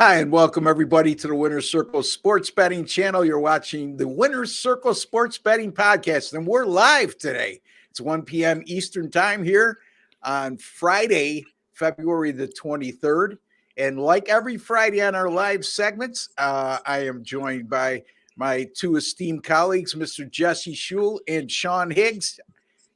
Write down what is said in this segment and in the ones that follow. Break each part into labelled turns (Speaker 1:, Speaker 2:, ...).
Speaker 1: Hi, and welcome everybody to the Winner's Circle Sports Betting Channel. You're watching the Winner's Circle Sports Betting Podcast, and we're live today. It's 1 p.m. Eastern Time here on Friday, February the 23rd. And like every Friday on our live segments, I am joined by my two esteemed colleagues, Mr. Jesse Schule and Sean Higgs.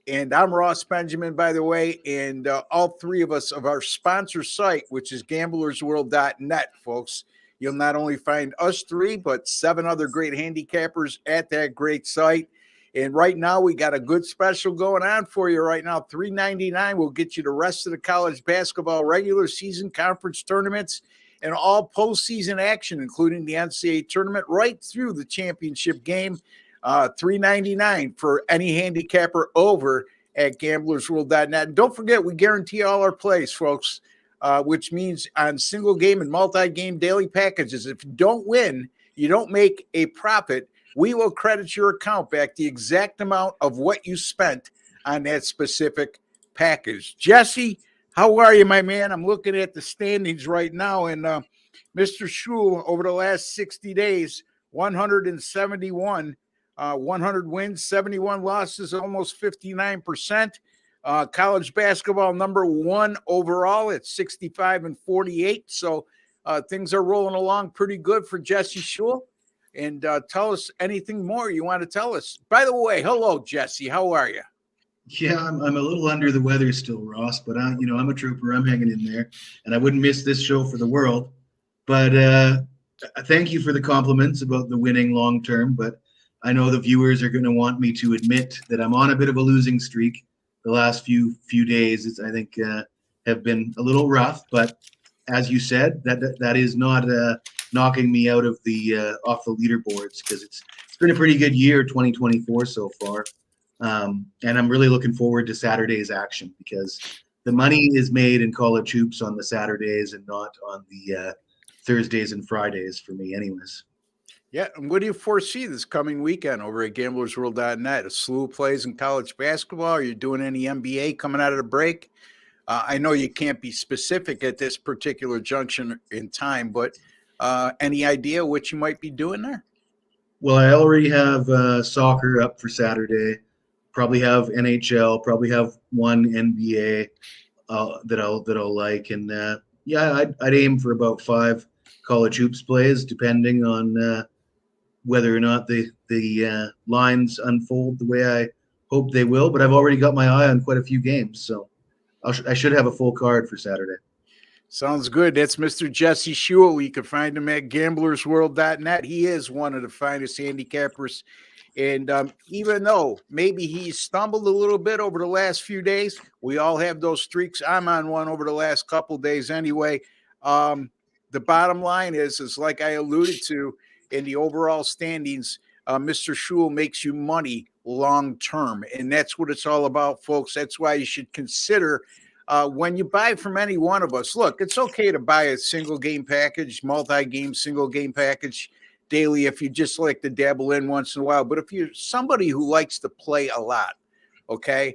Speaker 1: And I'm Ross Benjamin, by the way, and all three of us of our sponsor site, which is gamblersworld.net, folks. You'll not only find us three, but 7 other great handicappers at that great site. And right now, we got a good special going on for you right now. $3.99 will get you the rest of the college basketball regular season conference tournaments and all postseason action, including the NCAA tournament, right through the championship game. $3.99 for any handicapper over at gamblersworld.net. And don't forget, we guarantee all our plays, folks, which means on single game and multi-game daily packages, if you don't win, you don't make a profit, we will credit your account back the exact amount of what you spent on that specific package. Jesse, how are you, my man? I'm looking at the standings right now, and Mr. Schule, over the last 60 days, 171 100 wins, 71 losses, almost 59%. College basketball number 1 overall at 65-48. So things are rolling along pretty good for Jesse Schule. And tell us anything more you want to tell us. By the way, hello, Jesse. How are you?
Speaker 2: Yeah, I'm a little under the weather still, Ross, but I'm a trooper. I'm hanging in there, and I wouldn't miss this show for the world. But thank you for the compliments about the winning long term, but I know the viewers are going to want me to admit that I'm on a bit of a losing streak. The last few days, I think, have been a little rough. But as you said, that is not knocking me out of the off the leaderboards, because it's been a pretty good year, 2024 so far. And I'm really looking forward to Saturday's action, because the money is made in college hoops on the Saturdays and not on the Thursdays and Fridays for me, anyways.
Speaker 1: Yeah, and what do you foresee this coming weekend over at gamblersworld.net? A slew of plays in college basketball? Are you doing any NBA coming out of the break? I know you can't be specific at this particular junction in time, but any idea what you might be doing there?
Speaker 2: Well, I already have soccer up for Saturday. Probably have NHL. Probably have one NBA that I'll like, and yeah, I'd aim for about 5 college hoops plays, depending on whether or not the lines unfold the way I hope they will. But I've already got my eye on quite a few games, so I should have a full card for Saturday.
Speaker 1: Sounds good. That's Mr. Jesse Schule. You can find him at gamblersworld.net. He is one of the finest handicappers. And even though maybe he stumbled a little bit over the last few days, we all have those streaks. I'm on one over the last couple of days anyway. The bottom line is like I alluded to in the overall standings, Mr. Schule makes you money long term. And that's what it's all about, folks. That's why you should consider when you buy from any one of us. Look, it's okay to buy a single game package, multi-game, single game package daily if you just like to dabble in once in a while. But if you're somebody who likes to play a lot, okay,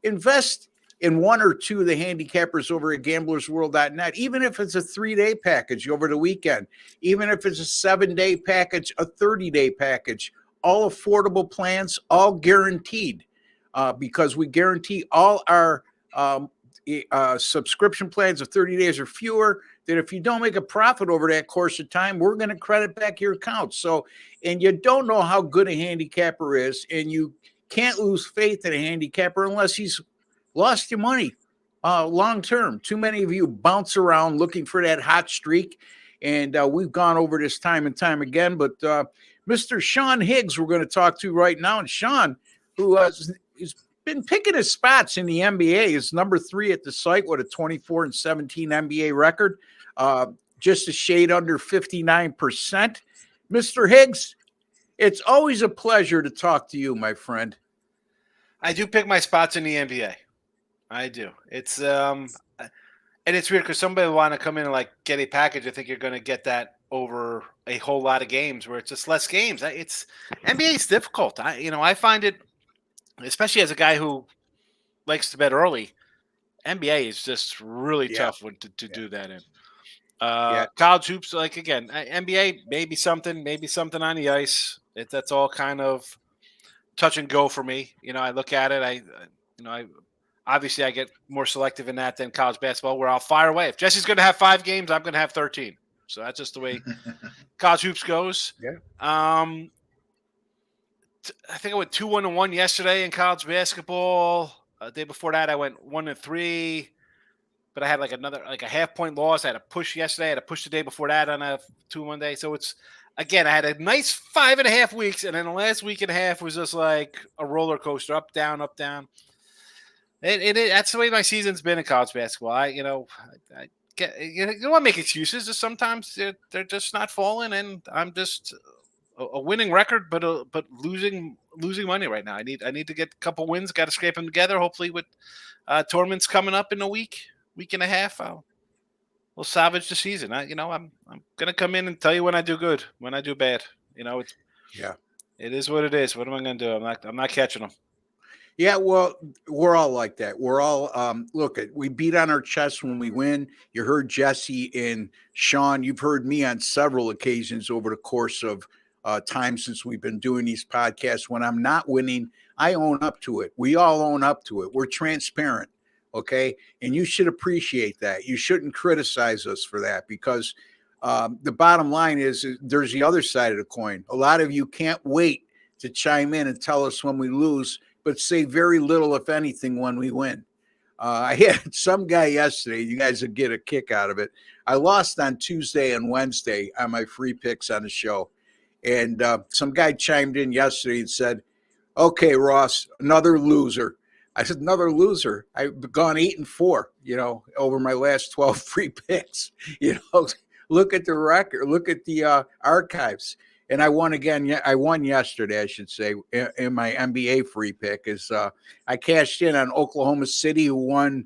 Speaker 1: invest in 1 or 2 of the handicappers over at gamblersworld.net, even if it's a 3-day package over the weekend, even if it's a 7-day package, a 30-day package, all affordable plans, all guaranteed, because we guarantee all our subscription plans of 30 days or fewer, that if you don't make a profit over that course of time, we're going to credit back your account. So, and you don't know how good a handicapper is, and you can't lose faith in a handicapper unless he's lost your money long term. Too many of you bounce around looking for that hot streak, and we've gone over this time and time again. But Mr. Sean Higgs, we're going to talk to right now, and Sean, who is been picking his spots in the NBA, is number 3 at the site with a 24-17 NBA record, just a shade under 59%. Mr. Higgs, it's always a pleasure to talk to you, my friend.
Speaker 3: I do pick my spots in the NBA. I do. It's and it's weird because somebody will want to come in and like get a package. I think you're going to get that over a whole lot of games where it's just less games. It's NBA is difficult. I find it, especially as a guy who likes to bet early. NBA is just really tough to do that in. College hoops, like again, NBA, maybe something on the ice. That's all kind of touch and go for me. I look at it. I obviously I get more selective in that than college basketball, where I'll fire away. If Jesse's going to have 5 games, I'm going to have 13. So that's just the way college hoops goes.
Speaker 1: Yeah.
Speaker 3: I think I went 2-1-1 yesterday in college basketball. The day before that, I went 1-3. But I had a half-point loss. I had a push yesterday. I had a push the day before that on a 2-1 day. So it's, again, I had a nice 5.5 weeks, and then the last week and a half was just like a roller coaster, up, down, up, down. That's the way my season's been in college basketball. I don't want to make excuses. Just sometimes they're just not falling, and I'm just a winning record, but losing money right now. I need to get a couple wins. Got to scrape them together. Hopefully, with tournaments coming up in a week and a half, we'll salvage the season. I'm gonna come in and tell you when I do good, when I do bad. It is what it is. What am I gonna do? I'm not catching them.
Speaker 1: Yeah, well, we're all like that. We're all we beat on our chest when we win. You heard Jesse and Sean. You've heard me on several occasions over the course of time since we've been doing these podcasts. When I'm not winning, I own up to it. We all own up to it. We're transparent. Okay. And you should appreciate that. You shouldn't criticize us for that, because the bottom line is there's the other side of the coin. A lot of you can't wait to chime in and tell us when we lose, but say very little, if anything, when we win. I had some guy yesterday, you guys would get a kick out of it. I lost on Tuesday and Wednesday on my free picks on the show. And some guy chimed in yesterday and said, "Okay, Ross, another loser." I said, "Another loser? I've gone 8-4, over my last 12 free picks. Look at the record, look at the archives." And I won again. I won yesterday, I should say, in my NBA free pick. I cashed in on Oklahoma City, who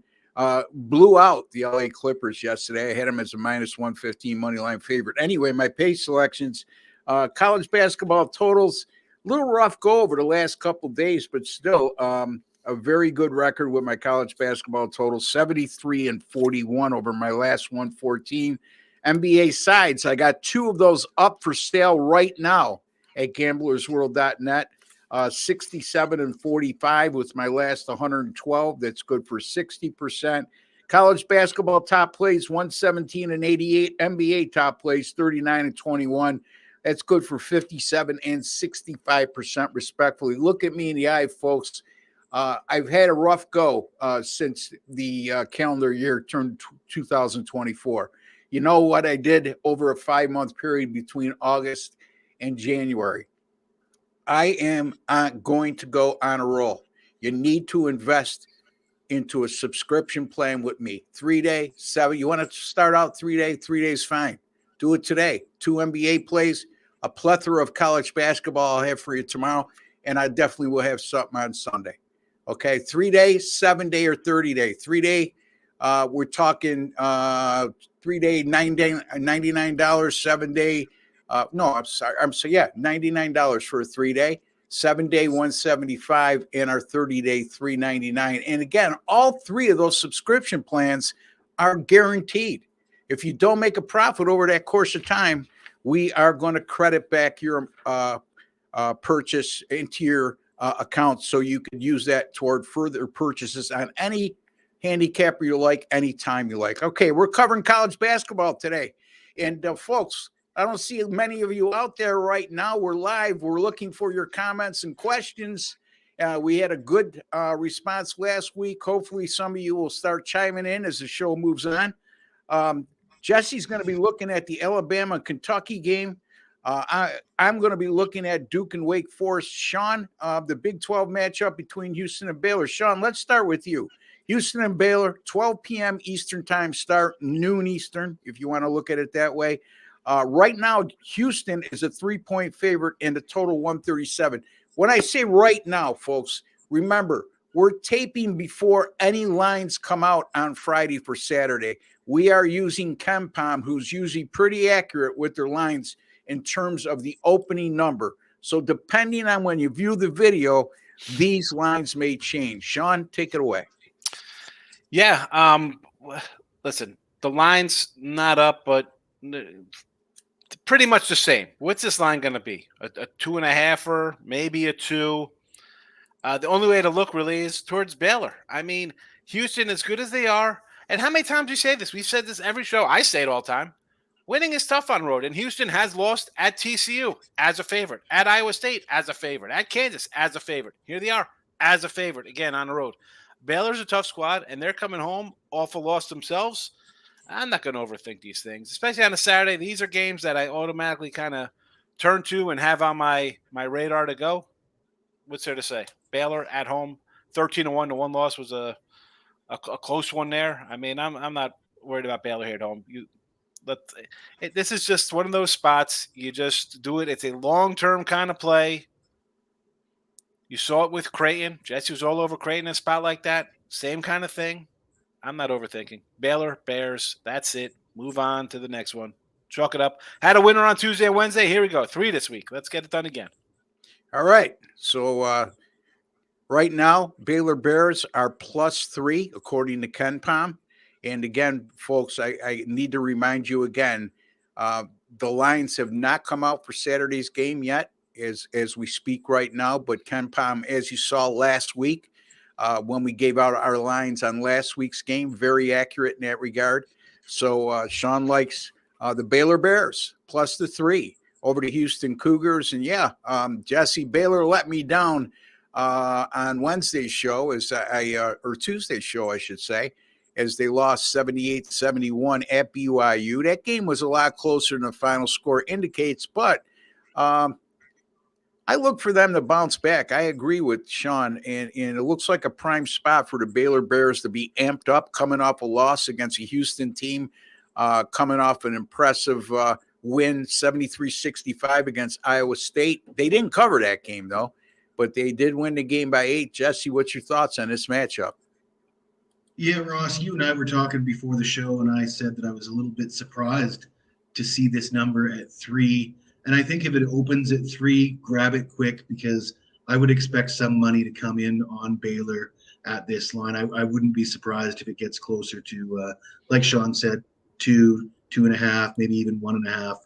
Speaker 1: blew out the LA Clippers yesterday. I had them as a -115 money line favorite. Anyway, my pay selections, college basketball totals, little rough go over the last couple of days, but still a very good record with my college basketball total, 73-41 over my last 114. NBA sides, I got 2 of those up for sale right now at gamblersworld.net. 67-45 with my last 112. That's good for 60%. College basketball top plays 117-88. NBA top plays 39-21. That's good for 57 and 65% respectfully. Look at me in the eye, folks. I've had a rough go since the calendar year turned 2024. You know what I did over a 5-month period between August and January? I am going to go on a roll. You need to invest into a subscription plan with me. 3-day, 7. You want to start out 3-day? 3 days, fine. Do it today. 2 NBA plays, a plethora of college basketball I'll have for you tomorrow, and I definitely will have something on Sunday. Okay, 3-day, 7-day, or 30-day. 3-day, we're talking 3-day, $99, 7-day. No, I'm sorry. $99 for a 3-day, 7-day, $175, and our 30-day, $399. And again, all 3 of those subscription plans are guaranteed. If you don't make a profit over that course of time, we are going to credit back your purchase into your account, so you could use that toward further purchases on any handicapper you like, anytime you like. Okay, we're covering college basketball today. And folks, I don't see many of you out there right now. We're live. We're looking for your comments and questions. We had a good response last week. Hopefully some of you will start chiming in as the show moves on. Jesse's going to be looking at the Alabama-Kentucky game. I'm going to be looking at Duke and Wake Forest. Sean, the Big 12 matchup between Houston and Baylor. Sean, let's start with you. Houston and Baylor, 12 p.m. Eastern time start, noon Eastern, if you want to look at it that way. Right now, Houston is a 3-point favorite and a total 137. When I say right now, folks, remember, we're taping before any lines come out on Friday for Saturday. We are using KenPom, who's usually pretty accurate with their lines in terms of the opening number. So depending on when you view the video, these lines may change. Sean, take it away.
Speaker 3: Yeah. Listen, The line's not up, but pretty much the same. What's this line going to be? A 2.5, maybe a 2. The only way to look really is towards Baylor. I mean, Houston, as good as they are, and how many times do you say this? We've said this every show. I say it all the time. Winning is tough on the road, and Houston has lost at TCU as a favorite, at Iowa State as a favorite, at Kansas as a favorite. Here they are as a favorite, again, on the road. Baylor's a tough squad, and they're coming home off a loss themselves. I'm not going to overthink these things, especially on a Saturday. These are games that I automatically kind of turn to and have on my radar to go. What's there to say? Baylor at home, 13-1 to 1 loss was a close one there. I mean, I'm not worried about Baylor here at home. This is just one of those spots. You just do it. It's a long-term kind of play. You saw it with Creighton. Jesse was all over Creighton in a spot like that. Same kind of thing. I'm not overthinking. Baylor, Bears, that's it. Move on to the next one. Chalk it up. Had a winner on Tuesday and Wednesday. Here we go. 3 this week. Let's get it done again.
Speaker 1: All right. So right now, Baylor Bears are +3, according to KenPom. And again, folks, I need to remind you again, the lines have not come out for Saturday's game yet as we speak right now. But KenPom, as you saw last week, when we gave out our lines on last week's game, very accurate in that regard. So Sean likes the Baylor Bears +3 over to Houston Cougars. And Jesse, Baylor let me down on Wednesday's show or Tuesday's show, I should say, as they lost 78-71 at BYU. That game was a lot closer than the final score indicates, but I look for them to bounce back. I agree with Sean, and it looks like a prime spot for the Baylor Bears to be amped up, coming off a loss against a Houston team, coming off an impressive win, 73-65 against Iowa State. They didn't cover that game, though, but they did win the game by 8. Jesse, what's your thoughts on this matchup?
Speaker 2: Yeah, Ross, you and I were talking before the show, and I said that I was a little bit surprised to see this number at 3. And I think if it opens at 3, grab it quick, because I would expect some money to come in on Baylor at this line. I wouldn't be surprised if it gets closer to, like Sean said, 2, 2.5, maybe even 1.5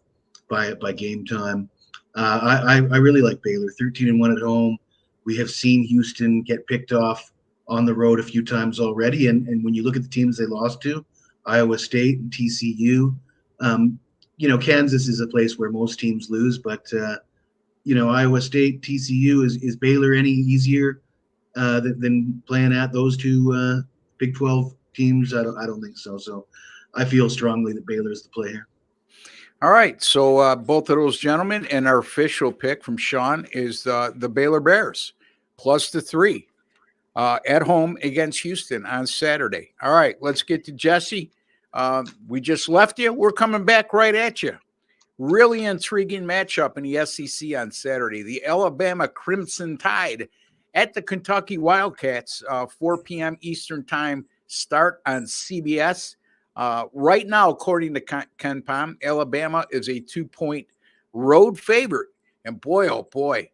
Speaker 2: by game time. I really like Baylor. 13-1 at home. We have seen Houston get picked off on the road a few times already. And when you look at the teams they lost to, Iowa State and TCU, Kansas is a place where most teams lose, but Iowa State, TCU, is Baylor any easier than playing at those two Big 12 teams? I don't think so. So I feel strongly that Baylor is the play here.
Speaker 1: All right. So both of those gentlemen, and our official pick from Sean is the Baylor Bears +3 at home against Houston on Saturday. All right. Let's get to Jesse. We just left you. We're coming back right at you. Really intriguing matchup in the SEC on Saturday. The Alabama Crimson Tide at the Kentucky Wildcats, 4 p.m. Eastern Time start on CBS. Right now, according to KenPom, Alabama is a 2-point road favorite. And boy, oh boy,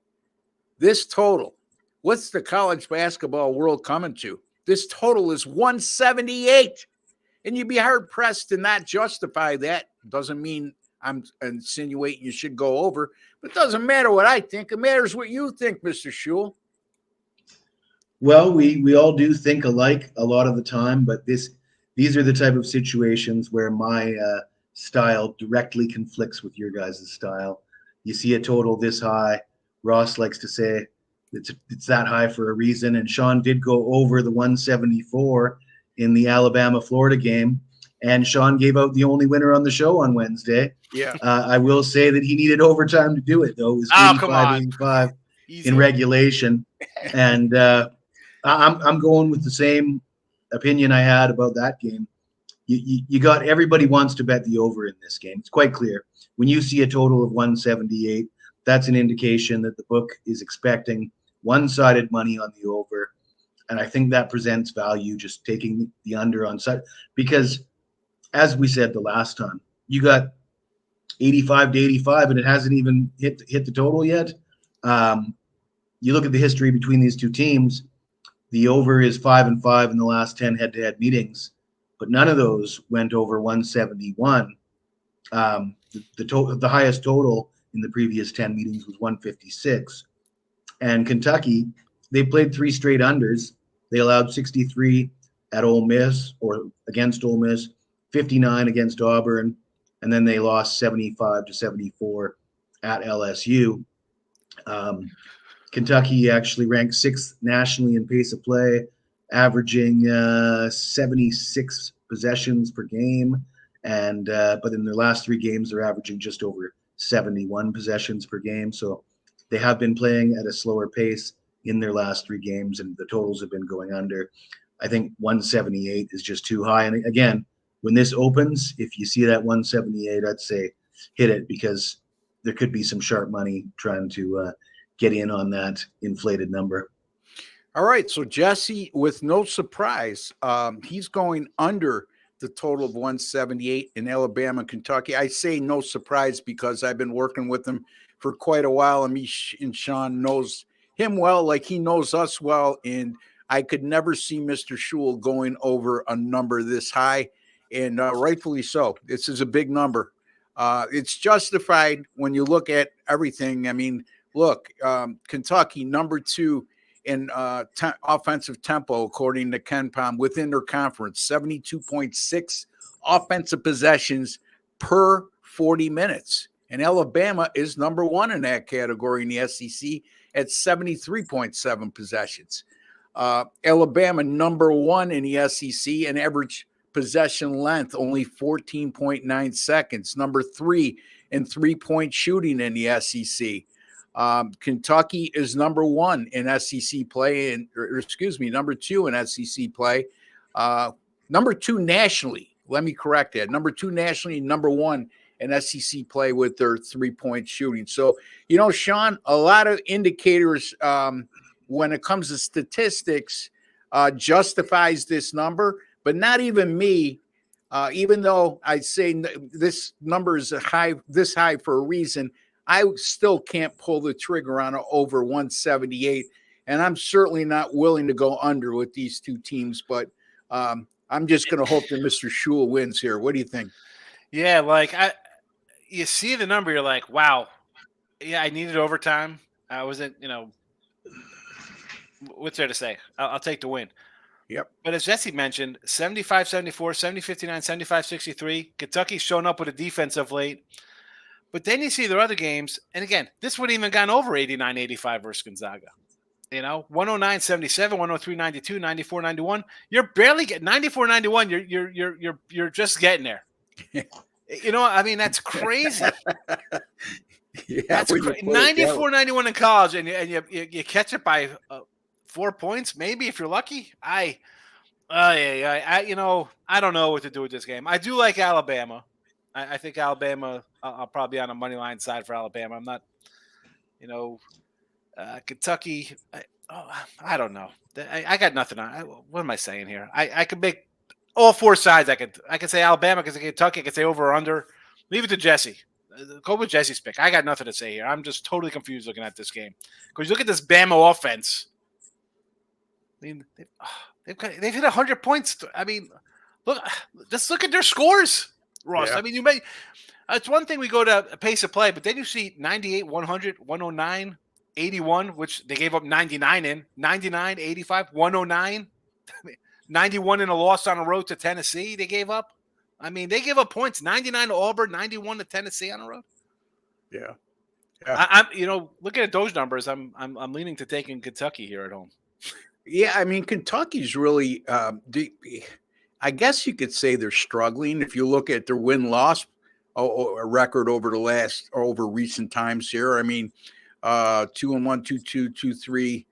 Speaker 1: this total, what's the college basketball world coming to? This total is 178. And you'd be hard-pressed to not justify that. Doesn't mean I'm insinuating you should go over, but it doesn't matter what I think. It matters what you think, Mr. Schule.
Speaker 2: Well, we all do think alike a lot of the time, but these are the type of situations where my style directly conflicts with your guys' style. You see a total this high. Ross likes to say it's that high for a reason, and Sean did go over the 174 in the Alabama-Florida game, and Sean gave out the only winner on the show on Wednesday.
Speaker 1: Yeah.
Speaker 2: I will say that he needed overtime to do it, though. It was 85 in regulation. And I'm going with the same opinion I had about that game. You got everybody wants to bet the over in this game. It's quite clear. When you see a total of 178, that's an indication that the book is expecting one-sided money on the over. And I think that presents value, just taking the under on side, because as we said the last time, you got 85-85 and it hasn't even hit the total yet. You look at the history between these two teams, the over is 5-5 in the last 10 head-to-head meetings. but none of those went over 171. The highest total in the previous 10 meetings was 156. And Kentucky, they played 3 straight unders. They allowed 63 at Ole Miss or against Ole Miss, 59 against Auburn, and then they lost 75-74 at LSU. Kentucky actually ranked 6th nationally in pace of play, averaging 76 possessions per game. And but in their last 3 games, they're averaging just over 71 possessions per game. So they have been playing at a slower pace in their last 3 games, and the totals have been going under. I think 178 is just too high. And again, when this opens, if you see that 178, I'd say hit it, because there could be some sharp money trying to get in on that inflated number.
Speaker 1: All right. So Jesse, with no surprise, he's going under the total of 178 in Alabama and Kentucky. I say no surprise because I've been working with him for quite a while, and me and Sean knows him well, like he knows us well, and I could never see Mr. Schule going over a number this high, and rightfully so. This is a big number. It's justified when you look at everything. I mean, look, Kentucky, number 2 in offensive tempo, according to KenPom, within their conference, 72.6 offensive possessions per 40 minutes. And Alabama is number 1 in that category in the SEC at 73.7 possessions. Alabama, number 1 in the SEC in average possession length, only 14.9 seconds. Number 3 in three-point shooting in the SEC. Kentucky is number 1 in SEC play, and number 2 in SEC play. Number 2 nationally. Let me correct that. Number 2 nationally, number 1 in SEC play with their three-point shooting. So, Sean, a lot of indicators when it comes to statistics justifies this number, but not even me. Even though I say this number is this high for a reason, I still can't pull the trigger on over 178, and I'm certainly not willing to go under with these 2 teams. But I'm just going to hope that Mr. Schule wins here. What do you think?
Speaker 3: Yeah, you see the number, you're like, wow. Yeah, I needed overtime. I wasn't, what's there to say? I'll take the win.
Speaker 1: Yep.
Speaker 3: But as Jesse mentioned, 75-74, 70-59, 75-63. Kentucky's shown up with a defense of late. But then you see their other games, and again, this wouldn't even gone over 89-85 versus Gonzaga. 109-77, 103-92, 94-91. You're barely getting 94-91. You're just getting there. I mean, that's crazy.
Speaker 1: Yeah,
Speaker 3: that's 94-91 in college, and you catch it by 4 points, maybe if you're lucky. I don't know what to do with this game. I do like Alabama. I think Alabama. I'll probably be on a money line side for Alabama. I'm not, Kentucky. I don't know. I got nothing on. What am I saying here? I could make all 4 sides. I could say Alabama, because Kentucky. I could say over or under. Leave it to Jesse. Go with Jesse's pick. I got nothing to say here. I'm just totally confused looking at this game, because you look at this Bama offense. I mean, they've hit 100 points. I mean, just look at their scores, Ross. Yeah. I mean, it's one thing we go to a pace of play, but then you see 98, 100, 109, 81, which they gave up 99 in, 99, 85, 109, 91 in a loss on the road to Tennessee. They gave up. I mean, they gave up points, 99 to Auburn, 91 to Tennessee on the road.
Speaker 1: Yeah.
Speaker 3: I'm looking at those numbers, I'm leaning to taking Kentucky here at home.
Speaker 1: Yeah, I mean, Kentucky's really, I guess you could say they're struggling. If you look at their win-loss record over recent times here, I mean, 2-1, 2-2, 2-3,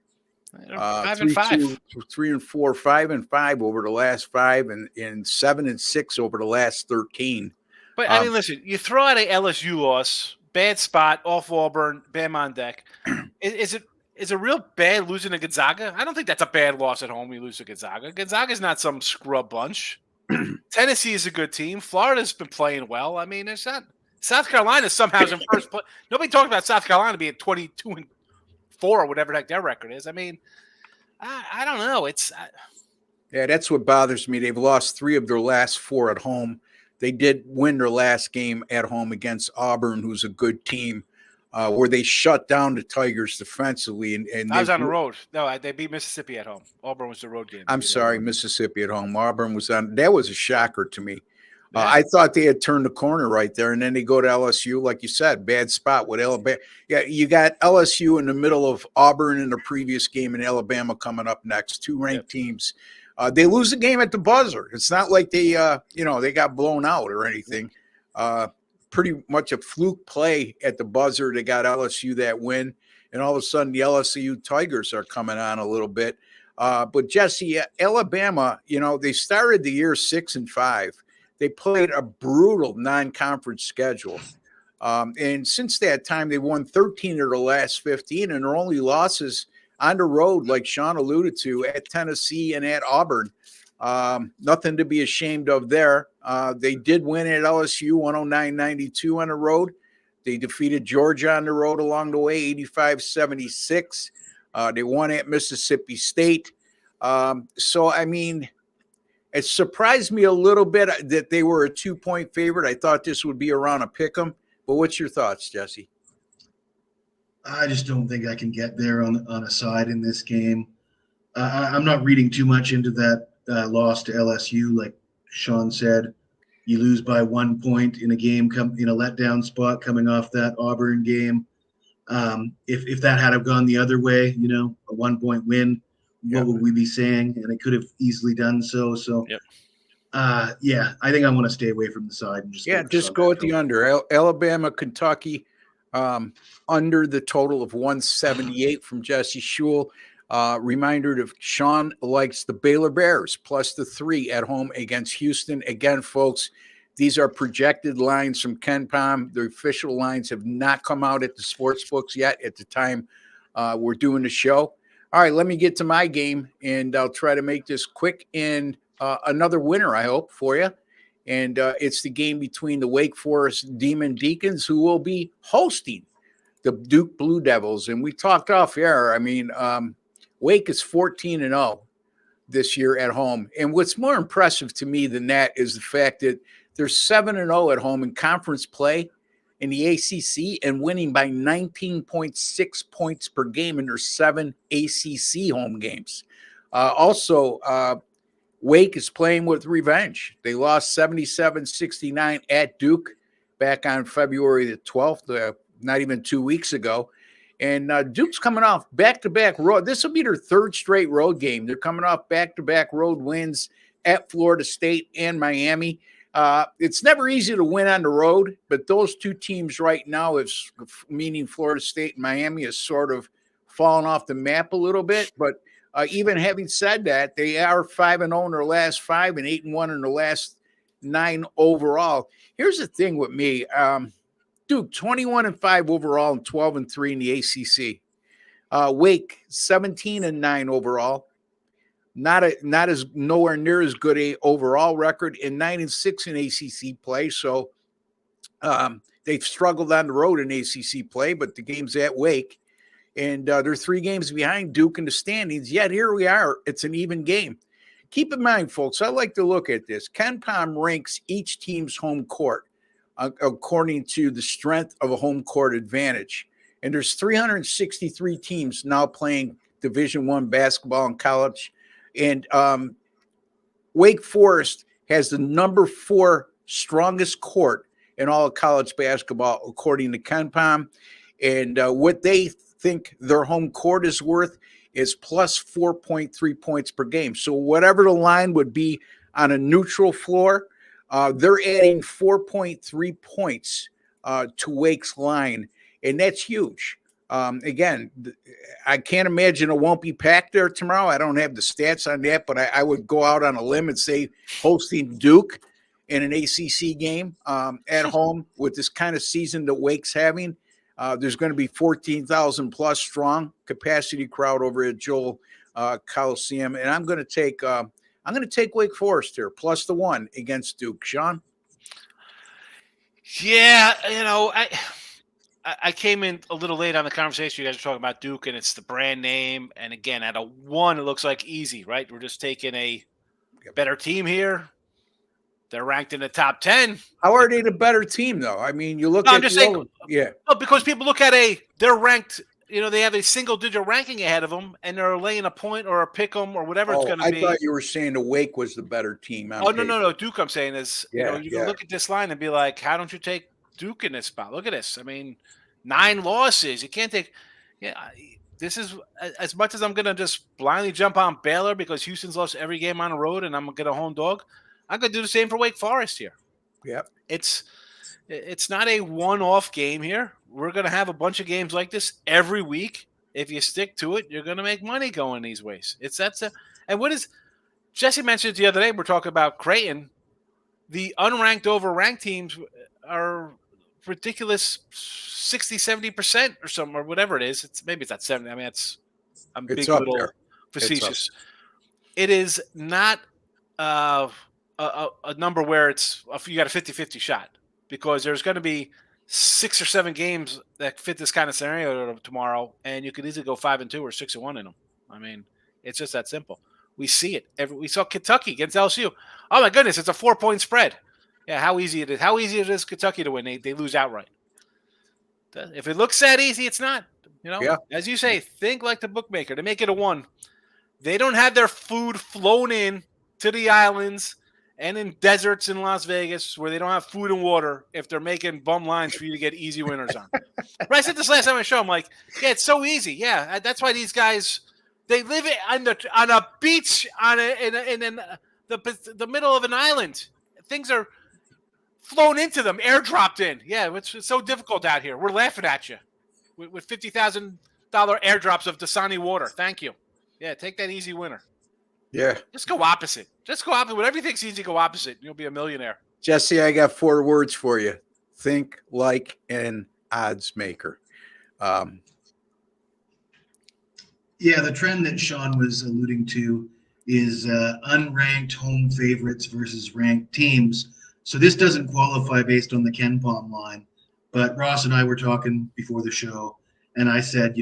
Speaker 3: 5-5,
Speaker 1: 3-4, 5-5 over the last 5, and 7-6 over the last 13.
Speaker 3: But I mean, listen, you throw out a LSU loss, bad spot, off Auburn, Bam on deck. Is it real bad losing to Gonzaga? I don't think that's a bad loss at home. You lose to Gonzaga. Gonzaga's not some scrub bunch. Tennessee is a good team. Florida's been playing well. I mean, it's not. South Carolina somehow's in first place. Nobody talks about South Carolina being 22-4 or whatever the heck their record is. I mean, I don't know.
Speaker 1: Yeah, that's what bothers me. They've lost 3 of their last 4 at home. They did win their last game at home against Auburn, who's a good team, where they shut down the Tigers defensively. And
Speaker 3: I
Speaker 1: they,
Speaker 3: was on the road. No, they beat Mississippi at home. Auburn was the road game.
Speaker 1: I'm sorry, Mississippi at home. Auburn was on. That was a shocker to me.
Speaker 3: Yeah.
Speaker 1: I thought they had turned the corner right there, and then they go to LSU, like you said, bad spot with Alabama. Yeah, you got LSU in the middle of Auburn in the previous game, and Alabama coming up next. 2 ranked teams. They lose the game at the buzzer. It's not like they, they got blown out or anything. Pretty much a fluke play at the buzzer. They got LSU that win, and all of a sudden the LSU Tigers are coming on a little bit. But Jesse, Alabama, they started the year 6-5. They played a brutal non-conference schedule. And since that time, they won 13 of the last 15, and their only losses on the road, like Sean alluded to, at Tennessee and at Auburn. Nothing to be ashamed of there. They did win at LSU 109-92 on the road. They defeated Georgia on the road along the way, 85-76. They won at Mississippi State. It surprised me a little bit that they were a 2-point favorite. I thought this would be around a pick 'em. But what's your thoughts, Jesse?
Speaker 2: I just don't think I can get there on a side in this game. I'm not reading too much into that loss to LSU. Like Sean said, you lose by 1 point in a game, in a letdown spot coming off that Auburn game. If that had have gone the other way, a 1-point win, what would we be saying? And it could have easily done so. So, I think I want to stay away from the side and just
Speaker 1: go at the under. Alabama, Kentucky, under the total of 178 from Jesse Schule. Reminder that Sean likes the Baylor Bears plus the 3 at home against Houston. Again, folks, these are projected lines from KenPom. The official lines have not come out at the sports books yet at the time we're doing the show. All right, let me get to my game, and I'll try to make this quick and another winner, I hope, for you. And it's the game between the Wake Forest Demon Deacons, who will be hosting the Duke Blue Devils. And we talked off air. Wake is 14-0 this year at home. And what's more impressive to me than that is the fact that they're 7-0 at home in conference play in the ACC and winning by 19.6 points per game in their 7 ACC home games. Wake is playing with revenge. They lost 77-69 at Duke back on February the 12th, not even 2 weeks ago. And Duke's coming off back-to-back road. This will be their 3rd straight road game. They're coming off back-to-back road wins at Florida State and Miami. It's never easy to win on the road, but those 2 teams right now, meaning Florida State and Miami, is sort of fallen off the map a little bit. But even having said that, they are 5-0 in their last 5 and 8-1 in their last 9 overall. Here's the thing with me. Duke, 21-5 overall and 12-3 in the ACC. Wake, 17-9 overall. Not as nowhere near as good a overall record, and 9-6 in ACC play. So they've struggled on the road in ACC play, but the game's at Wake, and they're 3 games behind Duke in the standings. Yet here we are; it's an even game. Keep in mind, folks, I like to look at this. KenPom ranks each team's home court according to the strength of a home court advantage, and there's 363 teams now playing Division I basketball in college. And Wake Forest has the number 4 strongest court in all of college basketball, according to KenPom. And what they think their home court is worth is plus 4.3 points per game. So whatever the line would be on a neutral floor, they're adding 4.3 points to Wake's line, and that's huge. Again, I can't imagine it won't be packed there tomorrow. I don't have the stats on that, but I would go out on a limb and say hosting Duke in an ACC game at home with this kind of season that Wake's having, there's going to be 14,000 plus strong capacity crowd over at Joel Coliseum, and I'm going to take Wake Forest here plus the 1 against Duke. Sean?
Speaker 3: Yeah, I came in a little late on the conversation. You guys are talking about Duke, and it's the brand name. And again, at a 1, it looks like easy, right? We're just taking a Better team here. They're ranked in the top 10.
Speaker 1: How are they the better team, though? I mean, you look
Speaker 3: No,
Speaker 1: at
Speaker 3: I'm just saying.
Speaker 1: yeah.
Speaker 3: Oh, because people look at they're ranked. They have a single-digit ranking ahead of them, and they're laying a point or a pick 'em or whatever it's going to
Speaker 1: I
Speaker 3: be.
Speaker 1: thought you were saying the Wake was the better team.
Speaker 3: Oh, no. Duke, I'm saying is, you can look at this line and be like, how don't you take Duke in this spot? Look at this. I mean, 9 losses. You can't take. Yeah, this is as much as I'm going to just blindly jump on Baylor because Houston's lost every game on the road, and I'm going to home dog. I'm going to do the same for Wake Forest here.
Speaker 1: Yep.
Speaker 3: It's not a one-off game here. We're going to have a bunch of games like this every week. If you stick to it, you're going to make money going these ways. And what is Jesse mentioned the other day? We're talking about Creighton. The unranked over ranked teams are ridiculous 60, 70% or something, or whatever it is. Maybe it's not 70. I mean, I'm
Speaker 1: It's
Speaker 3: big
Speaker 1: up
Speaker 3: little
Speaker 1: there.
Speaker 3: facetious. It is not a number where you got a 50-50 shot, because there's going to be 6 or 7 games that fit this kind of scenario tomorrow, and you could easily go 5-2 or 6-1 in them. I mean, it's just that simple. We see it. We saw Kentucky against LSU. Oh my goodness, it's a 4-point spread. Yeah, how easy it is. How easy it is Kentucky to win. They lose outright. If it looks that easy, it's not.
Speaker 1: Yeah.
Speaker 3: As you say, think like the bookmaker. They make it a 1. They don't have their food flown in to the islands and in deserts in Las Vegas where they don't have food and water if they're making bum lines for you to get easy winners on. But I said this last time on the show. I'm like, yeah, it's so easy. Yeah, that's why these guys, they live on a beach in the middle of an island. Things are flown into them, airdropped in. Yeah, it's so difficult out here. We're laughing at you with $50,000 airdrops of Dasani water. Thank you. Yeah, take that easy winner.
Speaker 1: Yeah.
Speaker 3: Just go opposite. Whatever you think's easy, go opposite. You'll be a millionaire.
Speaker 1: Jesse, I got 4 words for you. Think like an odds maker.
Speaker 2: Yeah, the trend that Sean was alluding to is unranked home favorites versus ranked teams. So this doesn't qualify based on the Ken Palm line, but Ross and I were talking before the show, and I said,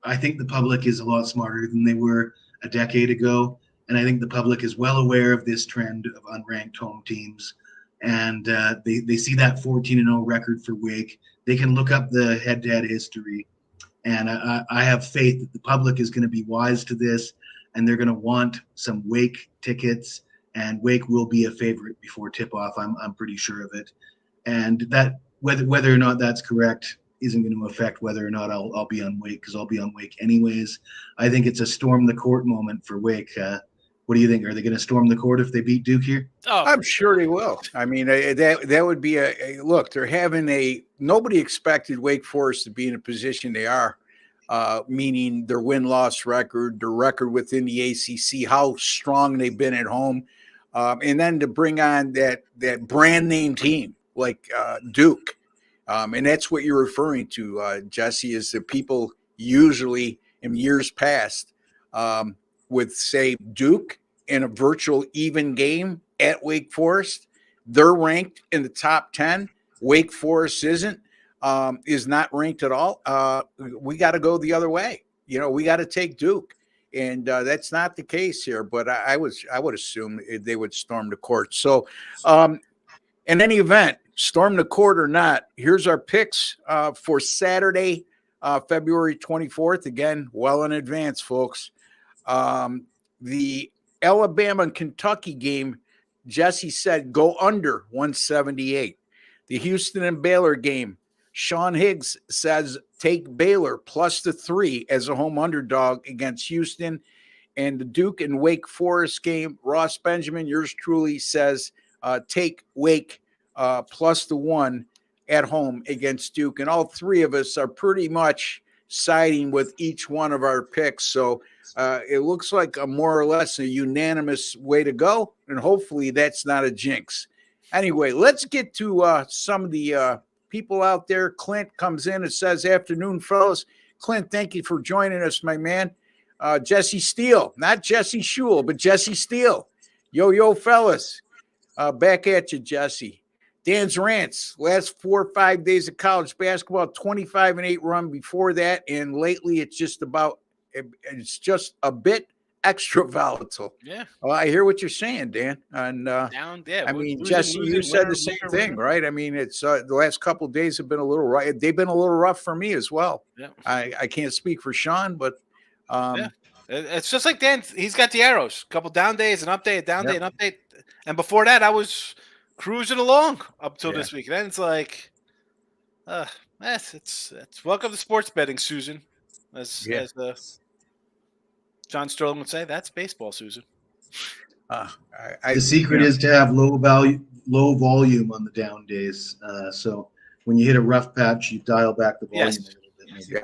Speaker 2: I think the public is a lot smarter than they were a decade ago, and I think the public is well aware of this trend of unranked home teams, and they see that 14-0 record for Wake. They can look up the head-to-head history, and I have faith that the public is going to be wise to this, and they're going to want some Wake tickets, and Wake will be a favorite before tip-off. I'm pretty sure of it, and that whether or not that's correct isn't going to affect whether or not I'll be on Wake, because I'll be on Wake anyways. I think it's a storm the court moment for Wake. What do you think? Are they going to storm the court if they beat Duke here?
Speaker 3: Oh,
Speaker 1: I'm sure they will. I mean, that would be a look. They're having nobody expected Wake Forest to be in a position they are, meaning their win-loss record, their record within the ACC, how strong they've been at home, and then to bring on that brand name team like Duke. And that's what you're referring to, Jesse, is that people usually in years past would say Duke in a virtual even game at Wake Forest. They're ranked in the top 10. Wake Forest is not ranked at all. We got to go the other way. We got to take Duke. And that's not the case here, but I would assume they would storm the court. So in any event, storm the court or not, here's our picks for Saturday, February 24th. Again, well in advance, folks. The Alabama and Kentucky game, Jesse said go under 178. The Houston and Baylor game, Sean Higgs says take Baylor plus the 3 as a home underdog against Houston. And the Duke and Wake Forest game, Ross Benjamin, yours truly, says take Wake plus the 1 at home against Duke. And all 3 of us are pretty much siding with each one of our picks. So it looks like a more or less a unanimous way to go. And hopefully that's not a jinx. Anyway, let's get to some of the people out there. Clint comes in and says, afternoon, fellas. Clint, thank you for joining us, my man. Jesse Steele, not Jesse Schule, but Jesse Steele. Yo, fellas. Back at you, Jesse. Dan's Rants, last 4 or 5 days of college basketball, 25-8 run before that. And lately it's just a bit extra volatile.
Speaker 3: Yeah.
Speaker 1: Well, I hear what you're saying, Dan. And
Speaker 3: Down. Yeah.
Speaker 1: I mean,
Speaker 3: losing,
Speaker 1: Jesse, you said
Speaker 3: winner,
Speaker 1: the same
Speaker 3: winner,
Speaker 1: thing,
Speaker 3: winner.
Speaker 1: right? I mean, it's the last couple of days have been a little right. They've been a little rough for me as well.
Speaker 3: Yeah.
Speaker 1: I can't speak for Sean, but
Speaker 3: Yeah. It's just like Dan. He's got the arrows. A couple down days, an update, down day, an update. And before that, I was cruising along up till this week. Then it's like, it's welcome to sports betting, Susan. As John Sterling would say, that's baseball, Susan.
Speaker 2: The secret is to have low volume on the down days. So when you hit a rough patch, you dial back the volume a little bit. Maybe.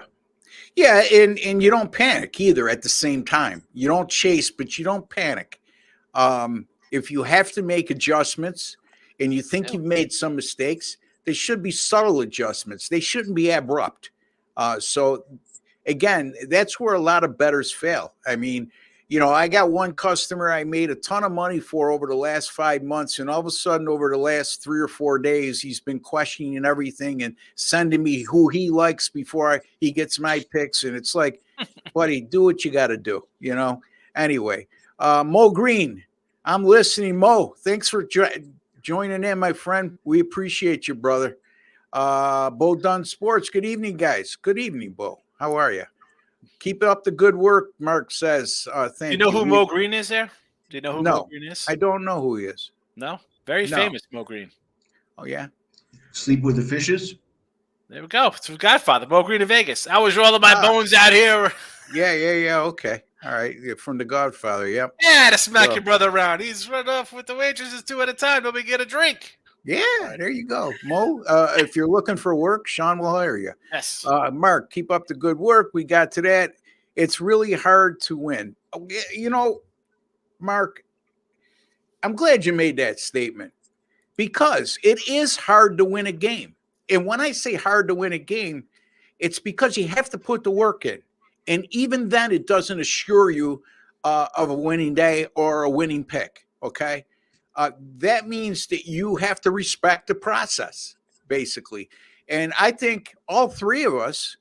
Speaker 1: Yeah, and you don't panic either at the same time. You don't chase, but you don't panic. If you have to make adjustments and you think you've made some mistakes, they should be subtle adjustments. They shouldn't be abrupt. So, again, that's where a lot of bettors fail. I mean, I got one customer I made a ton of money for over the last 5 months, and all of a sudden over the last 3 or 4 days, he's been questioning everything and sending me who he likes before he gets my picks. And it's like, buddy, do what you got to do, Anyway, Mo Green, I'm listening. Mo, thanks for joining in, my friend. We appreciate you, brother. Bo Dunn Sports, good evening, guys. Good evening, Bo. How are you? Keep up the good work, Mark says. Thank you.
Speaker 3: Do you know who Mo Green is there? Do you know who
Speaker 1: No,
Speaker 3: Mo Green is?
Speaker 1: I don't know who he is.
Speaker 3: No? Very famous Mo Green.
Speaker 1: Oh, yeah?
Speaker 2: Sleep with the fishes?
Speaker 3: There we go. It's Godfather, Mo Green of Vegas. I was rolling my bones out here.
Speaker 1: Yeah. Okay. All right. From the Godfather, yep.
Speaker 3: Yeah, to smack your brother around. He's run off with the waitresses 2 at a time. Nobody get a drink.
Speaker 1: Yeah, there you go. Mo, if you're looking for work, Sean will hire you.
Speaker 3: Yes.
Speaker 1: Mark, keep up the good work. We got to that. It's really hard to win. Mark, I'm glad you made that statement because it is hard to win a game. And when I say hard to win a game, it's because you have to put the work in. And even then, it doesn't assure you of a winning day or a winning pick, okay? That means that you have to respect the process, basically. And I think all three of us,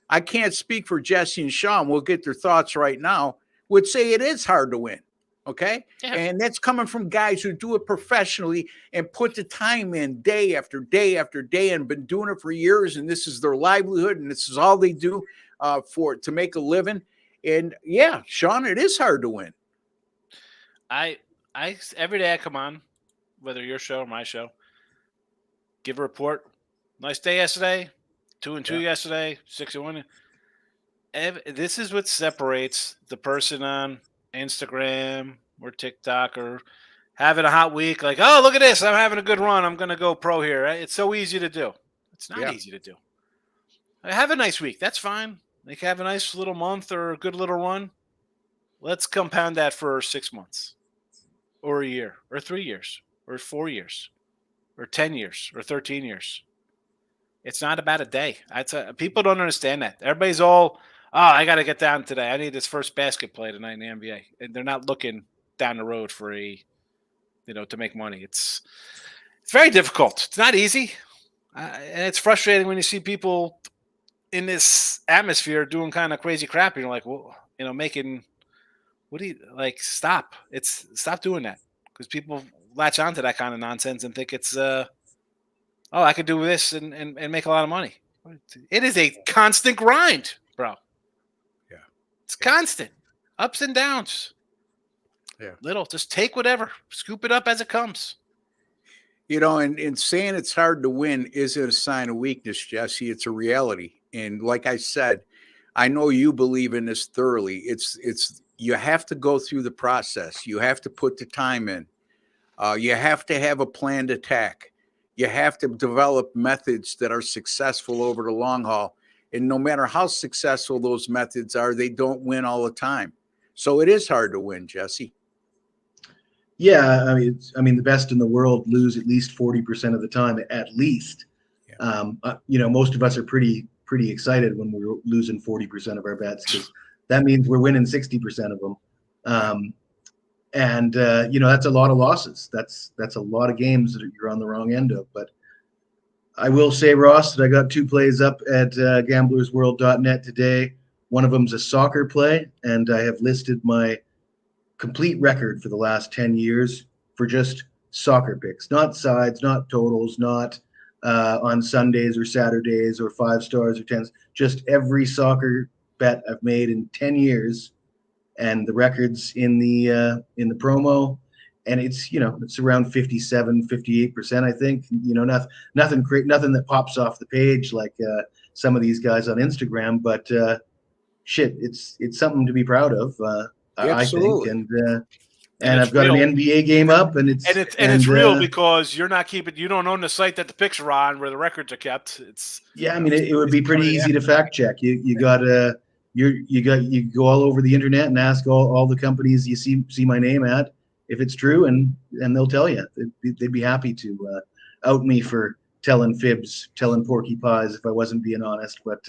Speaker 1: I can't speak for Jesse and Sean, we'll get their thoughts right now, would say it is hard to win, okay? Yeah. And that's coming from guys who do it professionally and put the time in day after day after day and been doing it for years, and this is their livelihood, and this is all they do to make a living. And, yeah, Sean, it is hard to win.
Speaker 3: I every day I come on, whether your show or my show, give a report. Nice day yesterday, 2-2 yesterday, 6-1. This is what separates the person on Instagram or TikTok or having a hot week. Like, oh, look at this! I'm having a good run. I'm going to go pro here. It's so easy to do. It's not easy to do. Have a nice week. That's fine. Like, have a nice little month or a good little run. Let's compound that for 6 months. Or a year, or 3 years, or 4 years, or 10 years, or 13 years. It's not about a day. People don't understand that. Everybody's all, I got to get down today. I need this first basket play tonight in the NBA. And they're not looking down the road for to make money. It's very difficult. It's not easy. And it's frustrating when you see people in this atmosphere doing kind of crazy crap. And you're like, well, making... What do you stop? Stop doing that because people latch onto that kind of nonsense and think it's, I could do this and make a lot of money. It is a constant grind, bro.
Speaker 1: Yeah.
Speaker 3: It's constant ups and downs.
Speaker 1: Yeah.
Speaker 3: Just take whatever, scoop it up as it comes.
Speaker 1: And saying it's hard to win isn't a sign of weakness, Jesse. It's a reality. And like I said, I know you believe in this thoroughly. It's you have to go through the process. You have to put the time in. You have to have a planned attack. You have to develop methods that are successful over the long haul. And no matter how successful those methods are, they don't win all the time. So it is hard to win, Jesse.
Speaker 2: Yeah, I mean, the best in the world lose at least 40% of the time, at least. Yeah. Most of us are pretty excited when we're losing 40% of our bets because that means we're winning 60% of them. That's a lot of losses. That's a lot of games that you're on the wrong end of. But I will say, Ross, that I got 2 plays up at gamblersworld.net today. One of them's a soccer play, and I have listed my complete record for the last 10 years for just soccer picks, not sides, not totals, not on Sundays or Saturdays or 5 stars or 10s, just every soccer bet I've made in 10 years. And the records in the promo, and it's, it's around 57, 58%, I think. Nothing that pops off the page like some of these guys on Instagram, but shit, it's something to be proud of. I think, and I've got
Speaker 3: real.
Speaker 2: an NBA game up, and it's
Speaker 3: real because you don't own the site that the picks are on where the records are kept.
Speaker 2: I mean, it would be pretty easy to fact check. You go all over the internet and ask all the companies you see my name at if it's true, and they'll tell you. They'd be happy to out me for telling fibs, telling porky pies if I wasn't being honest. But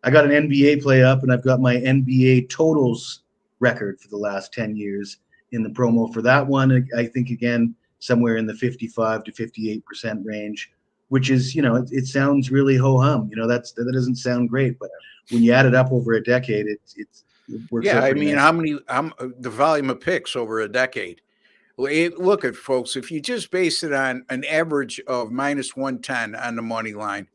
Speaker 2: I got an NBA play up, and I've got my NBA totals record for the last 10 years in the promo for that one. I think, again, somewhere in the 55 to 58% range, which is, it sounds really ho-hum. That doesn't sound great, but when you add it up over a decade, it works out.
Speaker 1: I mean,
Speaker 2: nice.
Speaker 1: the volume of picks over a decade. Look at folks, if you just base it on an average of minus 110 on the money line,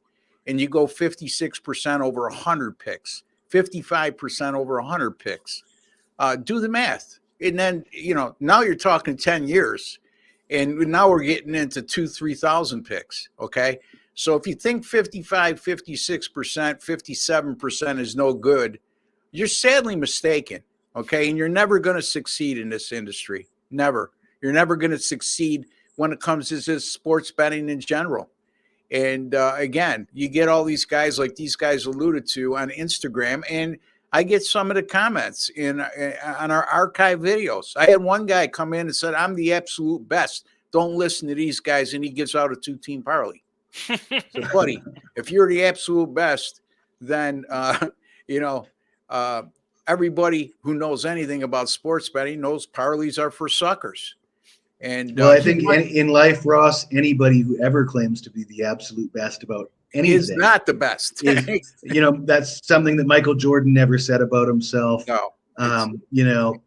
Speaker 1: and you go 56% over 100 picks, 55% over 100 picks, do the math. And then, now you're talking 10 years, and now we're getting into 3,000 picks. Okay. So if you think 55, 56%, 57% is no good, you're sadly mistaken. Okay. And you're never going to succeed in this industry. Never. You're never going to succeed when it comes to this sports betting in general. And again, you get all these guys like these guys alluded to on Instagram, and I get some of the comments on our archive videos. I had one guy come in and said, "I'm the absolute best. Don't listen to these guys," and he gives out a 2-team parlay. So, buddy, if you're the absolute best, then everybody who knows anything about sports betting knows parlays are for suckers. And
Speaker 2: I think in life, Ross, anybody who ever claims to be the absolute best about anything
Speaker 1: is not the best.
Speaker 2: That's something that Michael Jordan never said about himself.
Speaker 1: No.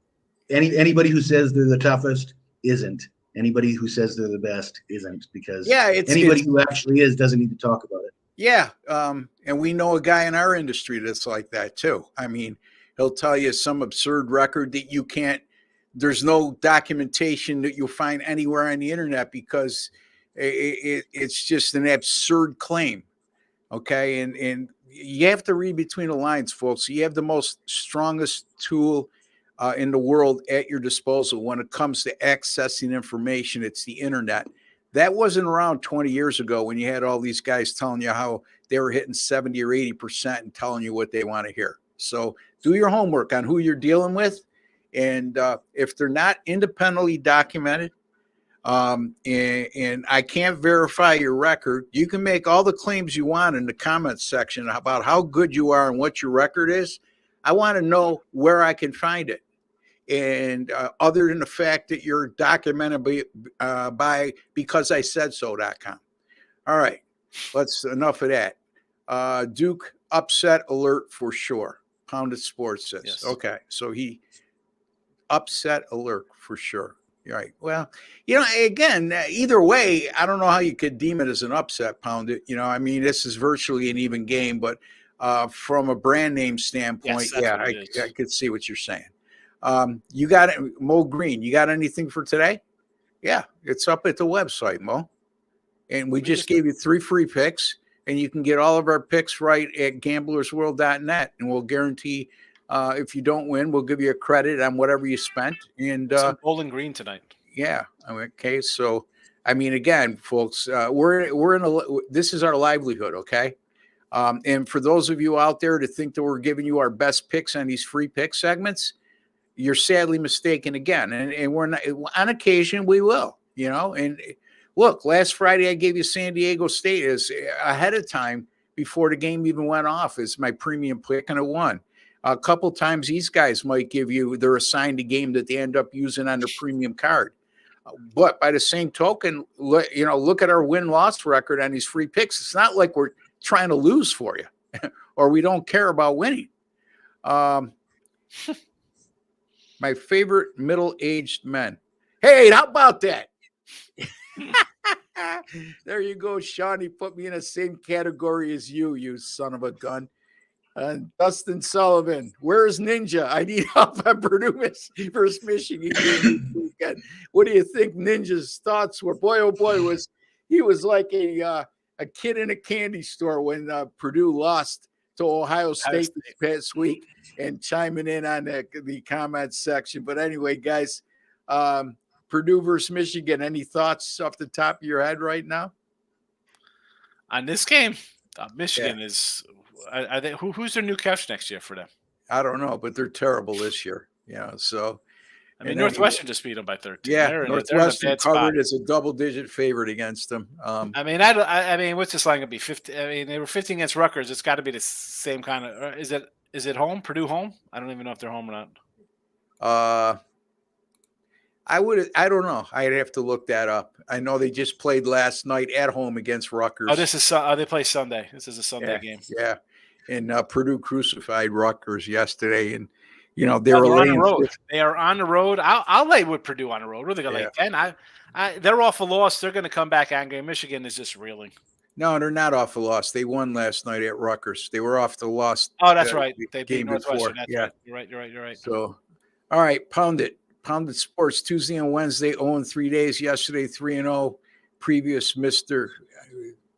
Speaker 2: Anybody who says they're the toughest isn't. Anybody who says they're the best isn't, because anybody who actually is doesn't need to talk about it.
Speaker 1: Yeah. And we know a guy in our industry that's like that too. I mean, he'll tell you some absurd record that there's no documentation that you'll find anywhere on the internet because it's just an absurd claim. Okay. And you have to read between the lines, folks. You have the strongest tool in the world at your disposal when it comes to accessing information. It's the internet. That wasn't around 20 years ago when you had all these guys telling you how they were hitting 70 or 80% and telling you what they want to hear. So do your homework on who you're dealing with. And if they're not independently documented, and I can't verify your record, you can make all the claims you want in the comments section about how good you are and what your record is. I want to know where I can find it. And other than the fact that you're documented by becauseIsaidso.com. All right, enough of that. Duke upset alert for sure. Pounded Sports says. Yes. Okay, so he upset alert for sure. Right. Well, again, either way, I don't know how you could deem it as an upset, Pounded. I mean, this is virtually an even game, but from a brand name standpoint, I could see what you're saying. You got it, Mo Green. You got anything for today? Yeah, it's up at the website, Mo. And we just gave you 3 free picks, and you can get all of our picks right at gamblersworld.net, and we'll guarantee if you don't win, we'll give you a credit on whatever you spent. And
Speaker 3: Bowling Green tonight.
Speaker 1: Yeah. Okay. So, I mean, again, folks, this is our livelihood. Okay. And for those of you out there to think that we're giving you our best picks on these free pick segments, you're sadly mistaken again. And we're not, on occasion we will, and look, last Friday I gave you San Diego State as ahead of time before the game even went off as my premium pick, and it won. A couple times these guys might give you their assigned a game that they end up using on their premium card. But by the same token, look at our win-loss record on these free picks. It's not like we're trying to lose for you or we don't care about winning. My favorite middle-aged men. Hey, how about that? There you go, Sean. He put me in the same category as you son of a gun. Dustin Sullivan, where's Ninja? I need help on Purdue versus Michigan game this weekend. What do you think Ninja's thoughts were? Boy, oh boy, he was like a kid in a candy store when Purdue lost to Ohio State this past week, and chiming in on the comments section. But anyway, guys, Purdue versus Michigan. Any thoughts off the top of your head right now
Speaker 3: on this game? Michigan is. Are they, who's their new coach next year for them?
Speaker 1: I don't know, but they're terrible this year. Yeah, so
Speaker 3: I mean, Northwestern just beat them by 13.
Speaker 1: Yeah, Northwestern covered as a double-digit favorite against them.
Speaker 3: I mean, what's this line gonna be? 50. I mean, they were 15 against Rutgers. It's got to be the same kind of. Is it home? Purdue home? I don't even know if they're home or not.
Speaker 1: I don't know. I'd have to look that up. I know they just played last night at home against Rutgers.
Speaker 3: Oh, they play Sunday. This is a Sunday game.
Speaker 1: Yeah, and Purdue crucified Rutgers yesterday, and they were
Speaker 3: on the road. They are on the road. I'll lay with Purdue on the road. What are they gonna lay 10? They're off a loss. They're gonna come back angry. Michigan is just reeling.
Speaker 1: No, they're not off a loss. They won last night at Rutgers. They were off the loss.
Speaker 3: Oh, that's right. They
Speaker 1: beat
Speaker 3: Northwestern. That's
Speaker 1: right.
Speaker 3: You're right.
Speaker 1: So, all right, pound it. Pounded Sports Tuesday and Wednesday, 0-3 days. Yesterday, 3-0. Previous Mr.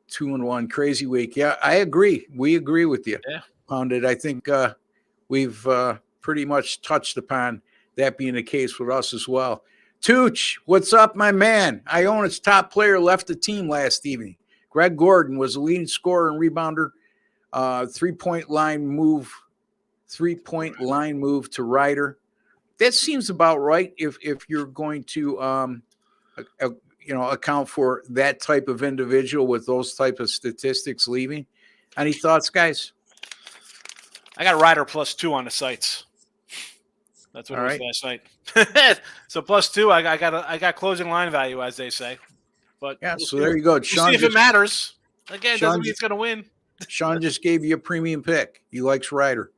Speaker 1: 2-1. Crazy week. Yeah, I agree. We agree with you.
Speaker 3: Yeah.
Speaker 1: Pounded. I think we've pretty much touched upon that being the case with us as well. Tooch, what's up, my man? Iona's top player left the team last evening. Greg Gordon was the leading scorer and rebounder. Three-point line move to Ryder. That seems about right if you're going to account for that type of individual with those type of statistics leaving. Any thoughts, guys?
Speaker 3: I got Ryder +2 on the sites. That's what it was last night. So +2, I got closing line value, as they say. But
Speaker 1: yeah, so there you go. Sean,
Speaker 3: see if it matters. Again, doesn't mean it's going to win.
Speaker 1: Sean just gave you a premium pick. He likes Ryder.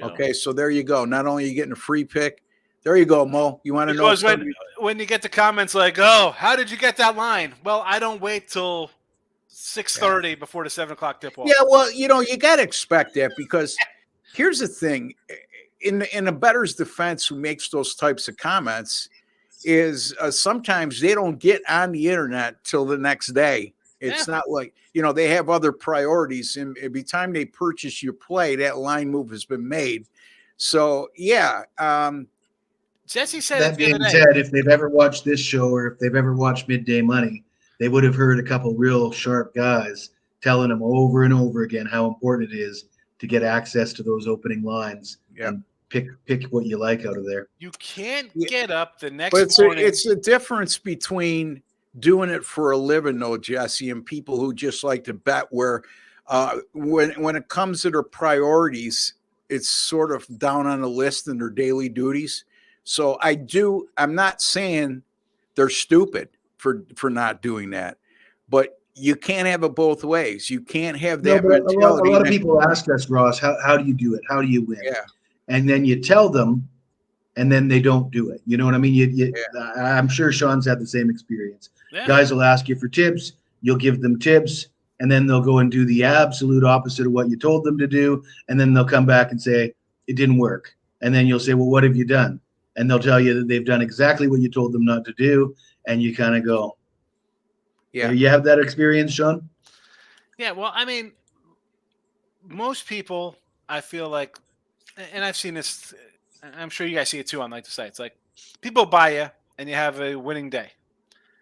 Speaker 1: Okay, so there you go. Not only are you getting a free pick, there you go, Mo. You want to know?
Speaker 3: When you get the comments like, "Oh, how did you get that line?" Well, I don't wait till 6:30 before the 7 o'clock tip off.
Speaker 1: Yeah, well, you got to expect that because here's the thing: in a bettor's defense, who makes those types of comments is sometimes they don't get on the internet till the next day. It's not like they have other priorities, and every time they purchase your play, that line move has been made. So yeah.
Speaker 3: Jesse said
Speaker 2: that being said, if they've ever watched this show or if they've ever watched Midday Money, they would have heard a couple real sharp guys telling them over and over again how important it is to get access to those opening lines and pick what you like out of there.
Speaker 3: You can't get up the next morning.
Speaker 1: It's a difference between doing it for a living, though, Jesse, and people who just like to bet where when it comes to their priorities, it's sort of down on the list in their daily duties. So I'm not saying they're stupid for not doing that, but you can't have it both ways. You can't have that mentality.
Speaker 2: A lot of people ask us, Ross, how do you do it? How do you win?
Speaker 1: Yeah.
Speaker 2: And then you tell them, and then they don't do it. You know what I mean? I'm sure Sean's had the same experience. Yeah. Guys will ask you for tips. You'll give them tips, and then they'll go and do the absolute opposite of what you told them to do. And then they'll come back and say, it didn't work. And then you'll say, well, what have you done? And they'll tell you that they've done exactly what you told them not to do. And you kind of go, yeah. You have that experience, Sean?
Speaker 3: Yeah, well, I mean, most people, I feel like, and I've seen this, I'm sure you guys see it too on like the sites. Like, people buy you and you have a winning day.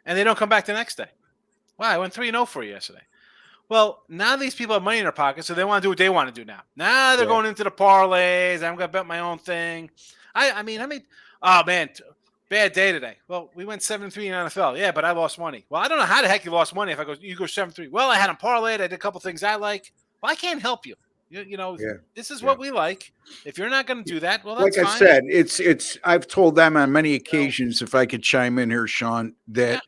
Speaker 3: And they don't come back the next day. Wow, I went 3-0 for you yesterday. Well, now these people have money in their pockets, so they want to do what they want to do now. Now they're going into the parlays. I'm going to bet my own thing. I mean, oh, man, bad day today. Well, we went 7-3 in NFL. Yeah, but I lost money. Well, I don't know how the heck you lost money if you go 7-3. Well, I had them parlayed. I did a couple things I like. Well, I can't help you. This is what we like. If you're not going to do that, well, that's
Speaker 1: fine.
Speaker 3: Like
Speaker 1: I said, I've told them on many occasions, if I could chime in here, Sean, that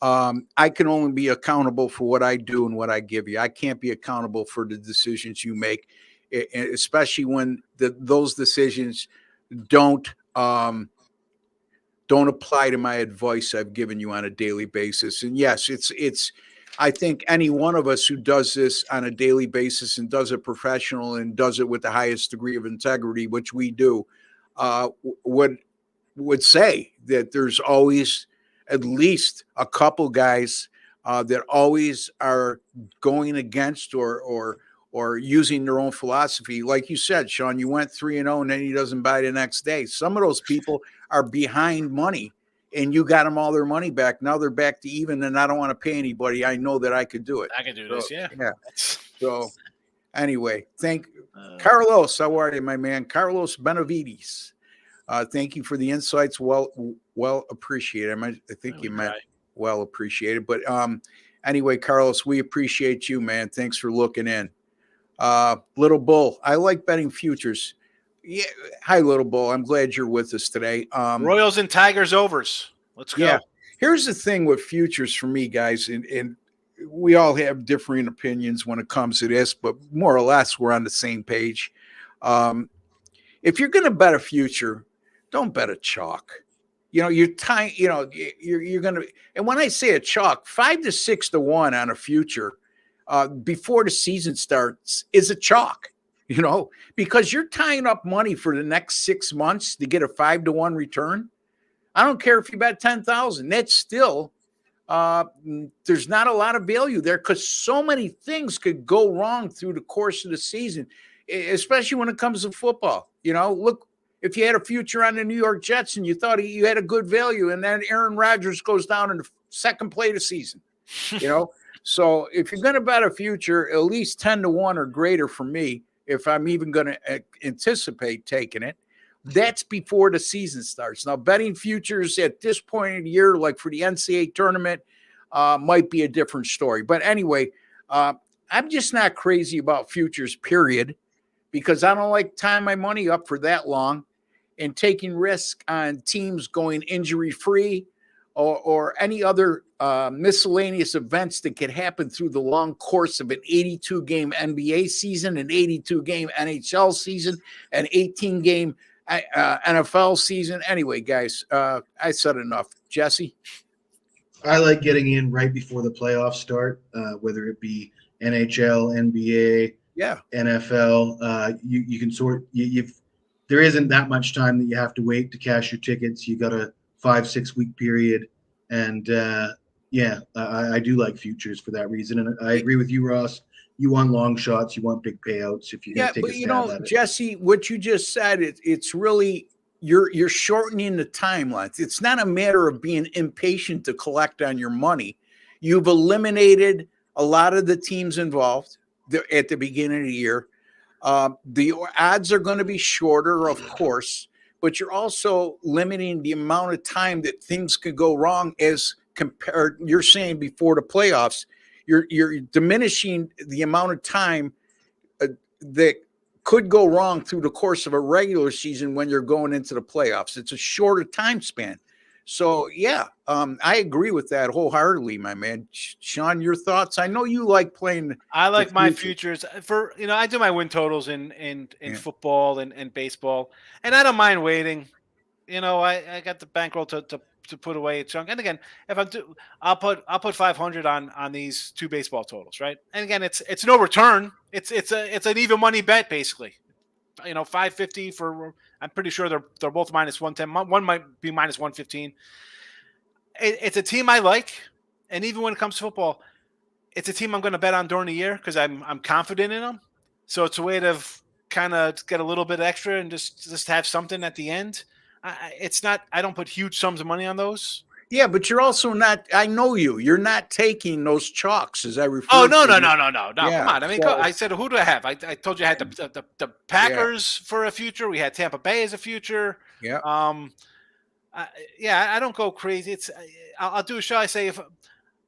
Speaker 1: I can only be accountable for what I do and what I give you. I can't be accountable for the decisions you make, especially when those decisions don't don't apply to my advice I've given you on a daily basis. And yes, it's I think any one of us who does this on a daily basis and does it professional and does it with the highest degree of integrity, which we do, would say that there's always at least a couple guys that always are going against or using their own philosophy. Like you said, Sean, you went 3-0 and then he doesn't buy the next day. Some of those people are behind money and you got them all their money back. Now they're back to even and I don't want to pay anybody. I know that I could do it.
Speaker 3: I can do this. Yeah.
Speaker 1: Yeah. So anyway, Carlos, how are you, my man? Carlos Benavides. Thank you for the insights. Well appreciated. I think you meant well appreciated. But anyway, Carlos, we appreciate you, man. Thanks for looking in. Little Bull, I like betting futures. Yeah. Hi, Little Bull. I'm glad you're with us today.
Speaker 3: Royals and Tigers overs. Let's go. Yeah.
Speaker 1: Here's the thing with futures for me, guys, and we all have differing opinions when it comes to this, but more or less we're on the same page. If you're going to bet a future, don't bet a chalk. You're tying, you're going to, and when I say a chalk, 5 to 6 to 1 on a future before the season starts is a chalk, because you're tying up money for the next 6 months to get a 5 to 1 return. I don't care if you bet 10,000, that's still, there's not a lot of value there because so many things could go wrong through the course of the season, especially when it comes to football. Look, if you had a future on the New York Jets and you thought you had a good value and then Aaron Rodgers goes down in the second play of the season, So if you're going to bet a future, at least 10 to 1 or greater for me, if I'm even going to anticipate taking it, that's before the season starts. Now, betting futures at this point in the year, like for the NCAA tournament, might be a different story. But anyway, I'm just not crazy about futures, period, because I don't like tying my money up for that long and taking risk on teams going injury-free or any other miscellaneous events that could happen through the long course of an 82-game NBA season, an 82-game NHL season, an 18-game NFL season. Anyway, guys, I said enough. Jesse?
Speaker 2: I like getting in right before the playoffs start, whether it be NHL, NBA, NFL. You can sort. There isn't that much time that you have to wait to cash your tickets. You got a 5-6 week period, and I do like futures for that reason. And I agree with you, Ross. You want long shots. You want big payouts. If you're going to take a stab at it.
Speaker 1: Jesse, what you just said, it's really you're shortening the timeline. It's not a matter of being impatient to collect on your money. You've eliminated a lot of the teams involved at the beginning of the year. The odds are going to be shorter, of course, but you're also limiting the amount of time that things could go wrong as compared. You're saying before the playoffs. You're diminishing the amount of time that could go wrong through the course of a regular season when you're going into the playoffs. It's a shorter time span. So, I agree with that wholeheartedly, my man. Sean, your thoughts? I know you like playing.
Speaker 3: I like my futures for, I do my win totals in football and baseball, and I don't mind waiting. I got the bankroll to put away a chunk. And again, if I'll put 500 on these two baseball totals, right? And again, it's no return. It's an even money bet basically. 550 for. I'm pretty sure they're both minus 110. One might be minus 115. It's a team I like, and even when it comes to football, it's a team I'm going to bet on during the year because I'm confident in them. So it's a way to kind of get a little bit extra and just have something at the end. I don't put huge sums of money on those.
Speaker 1: Yeah, but you're also not. I know you. You're not taking those chalks, as I refer.
Speaker 3: Oh no! Yeah, come on. I mean, I said, who do I have? I told you I had the Packers for a future. We had Tampa Bay as a future.
Speaker 1: Yeah.
Speaker 3: I don't go crazy. I'll do. Shall I say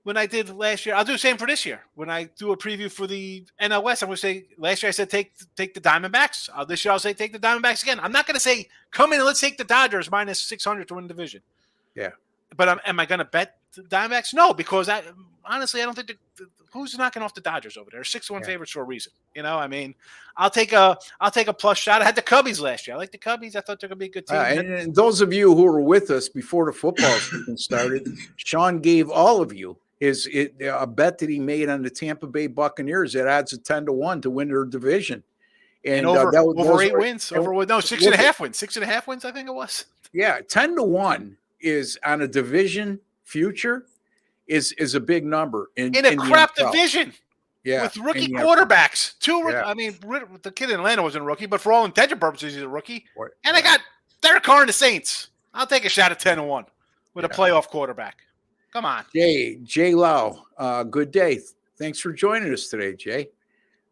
Speaker 3: when I did last year? I'll do the same for this year. When I do a preview for the NL West, I'm going to say last year I said take the Diamondbacks. This year I'll say take the Diamondbacks again. I'm not going to say come in and let's take the Dodgers minus 600 to win the division.
Speaker 1: Yeah.
Speaker 3: But am I going to bet the Diamondbacks? No, because honestly, I don't think who's knocking off the Dodgers over there. 6-1 favorites for a reason. I mean, I'll take a plus shot. I had the Cubbies last year. I like the Cubbies. I thought they're going to be a good team.
Speaker 1: And those of you who were with us before the football season started, Sean gave all of you a bet that he made on the Tampa Bay Buccaneers at odds of 10-1 to win their division. And
Speaker 3: over 8 wins. Over 6.5 wins. 6.5 wins, I think it was.
Speaker 1: Yeah, 10-1 is on a division future is a big number in
Speaker 3: a crap division.
Speaker 1: Yeah,
Speaker 3: with rookie quarterbacks.
Speaker 1: Yeah.
Speaker 3: I mean, the kid in Atlanta wasn't a rookie, but for all intents and purposes, he's a rookie.
Speaker 1: Right.
Speaker 3: And I got Derek Carr and the Saints. I'll take a shot at 10-1 with a playoff quarterback. Come on,
Speaker 1: Jay Lau. Good day. Thanks for joining us today, Jay.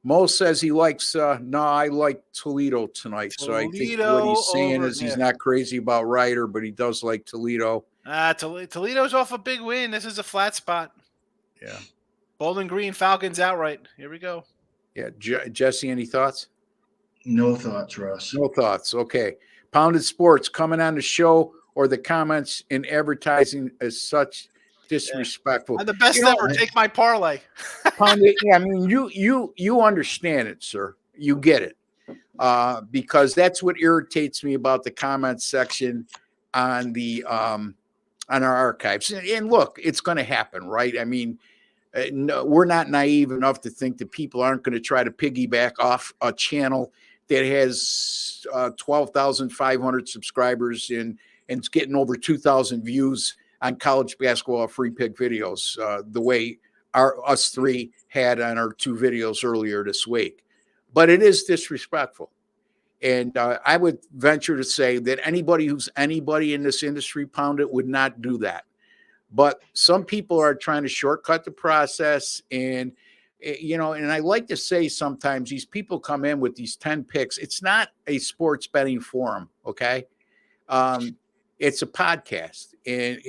Speaker 1: Mo says he likes. I like Toledo tonight. So I think what he's saying is he's not crazy about Ryder, but he does like Toledo.
Speaker 3: Toledo's off a big win. This is a flat spot.
Speaker 1: Yeah.
Speaker 3: Bowling Green Falcons outright. Here we go.
Speaker 1: Yeah, Jesse, any thoughts?
Speaker 2: No thoughts, Ross.
Speaker 1: No thoughts. Okay. Pounded Sports coming on the show or the comments in advertising as such disrespectful.
Speaker 3: I'm the best ever. Take my parlay.
Speaker 1: Pounded, I mean, you understand it, sir. You get it. Because that's what irritates me about the comments section on the on our archives. And look, it's going to happen, right? I mean, no, we're not naive enough to think that people aren't going to try to piggyback off a channel that has 12,500 subscribers and it's getting over 2,000 views on college basketball free pick videos, the way us three had on our 2 videos earlier this week. But it is disrespectful. And I would venture to say that anybody who's anybody in this industry, Pounded, would not do that. But some people are trying to shortcut the process. And, and I like to say sometimes these people come in with these 10 picks. It's not a sports betting forum, okay? It's a podcast. And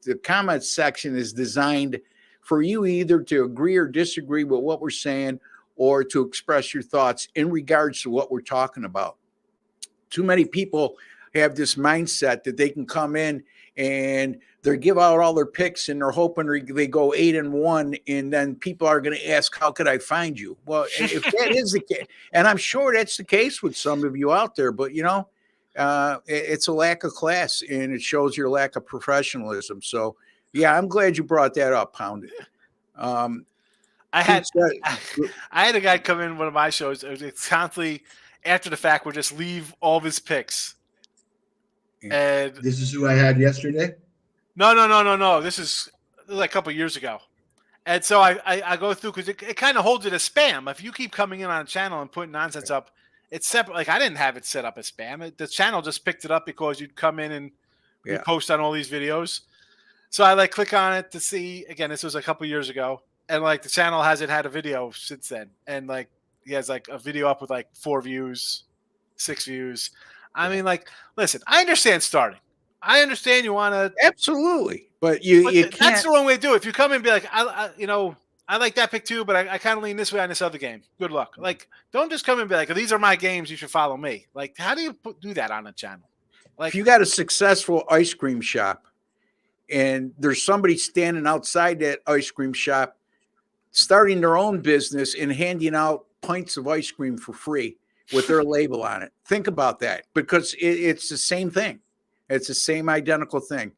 Speaker 1: the comment section is designed for you either to agree or disagree with what we're saying or to express your thoughts in regards to what we're talking about. Too many people have this mindset that they can come in and they give out all their picks and they're hoping they go 8-1, and then people are going to ask, how could I find you? Well, if that is the case, and I'm sure that's the case with some of you out there, but it's a lack of class and it shows your lack of professionalism. So yeah, I'm glad you brought that up, Pounded.
Speaker 3: I had a guy come in one of my shows. It's constantly after the fact would just leave all of his picks. And
Speaker 2: this is who I had yesterday?
Speaker 3: No. This is like a couple of years ago. And so I go through because it kind of holds it as spam. If you keep coming in on a channel and putting nonsense up, it's separate. Like I didn't have it set up as spam. The channel just picked it up because you'd come in and you post on all these videos. So I click on it to see. Again, this was a couple of years ago. And the channel hasn't had a video since then. And he has a video up with 4 views, 6 views. I mean, listen, I understand starting. I understand you want to
Speaker 1: absolutely, but you can't.
Speaker 3: That's the wrong way to do it. If you come and be I like that pick too, but I kind of lean this way on this other game. Good luck. Don't just come and be these are my games. You should follow me. How do you do that on a channel?
Speaker 1: If you got a successful ice cream shop, and there's somebody standing outside that ice cream shop, starting their own business and handing out pints of ice cream for free with their label on it. Think about that, because it's the same thing. It's the same identical thing.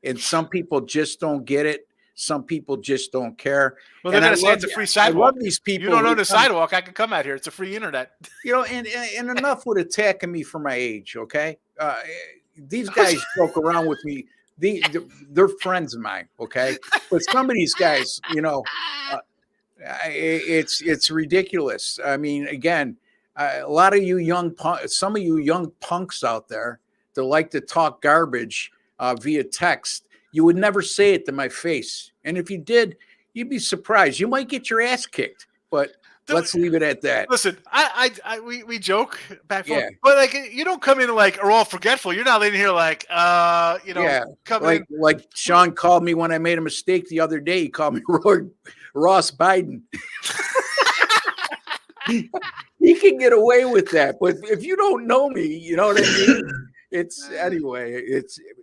Speaker 1: And some people just don't get it. Some people just don't care.
Speaker 3: Well, they're going to say it's a free sidewalk.
Speaker 1: I love these people.
Speaker 3: You don't own a sidewalk. I can come out here. It's a free internet.
Speaker 1: And enough with attacking me for my age, okay? These guys joke around with me. They're friends of mine, okay? But some of these guys, it's ridiculous. I mean, again, a lot of you some of you young punks out there that like to talk garbage via text, you would never say it to my face. And if you did, you'd be surprised. You might get your ass kicked, but let's leave it at that.
Speaker 3: Listen, we joke back and forth, but you don't come in are all forgetful. You're not in here come in.
Speaker 1: Like Sean called me when I made a mistake the other day. He called me Ross Biden. He can get away with that, but if you don't know me, you know what I mean?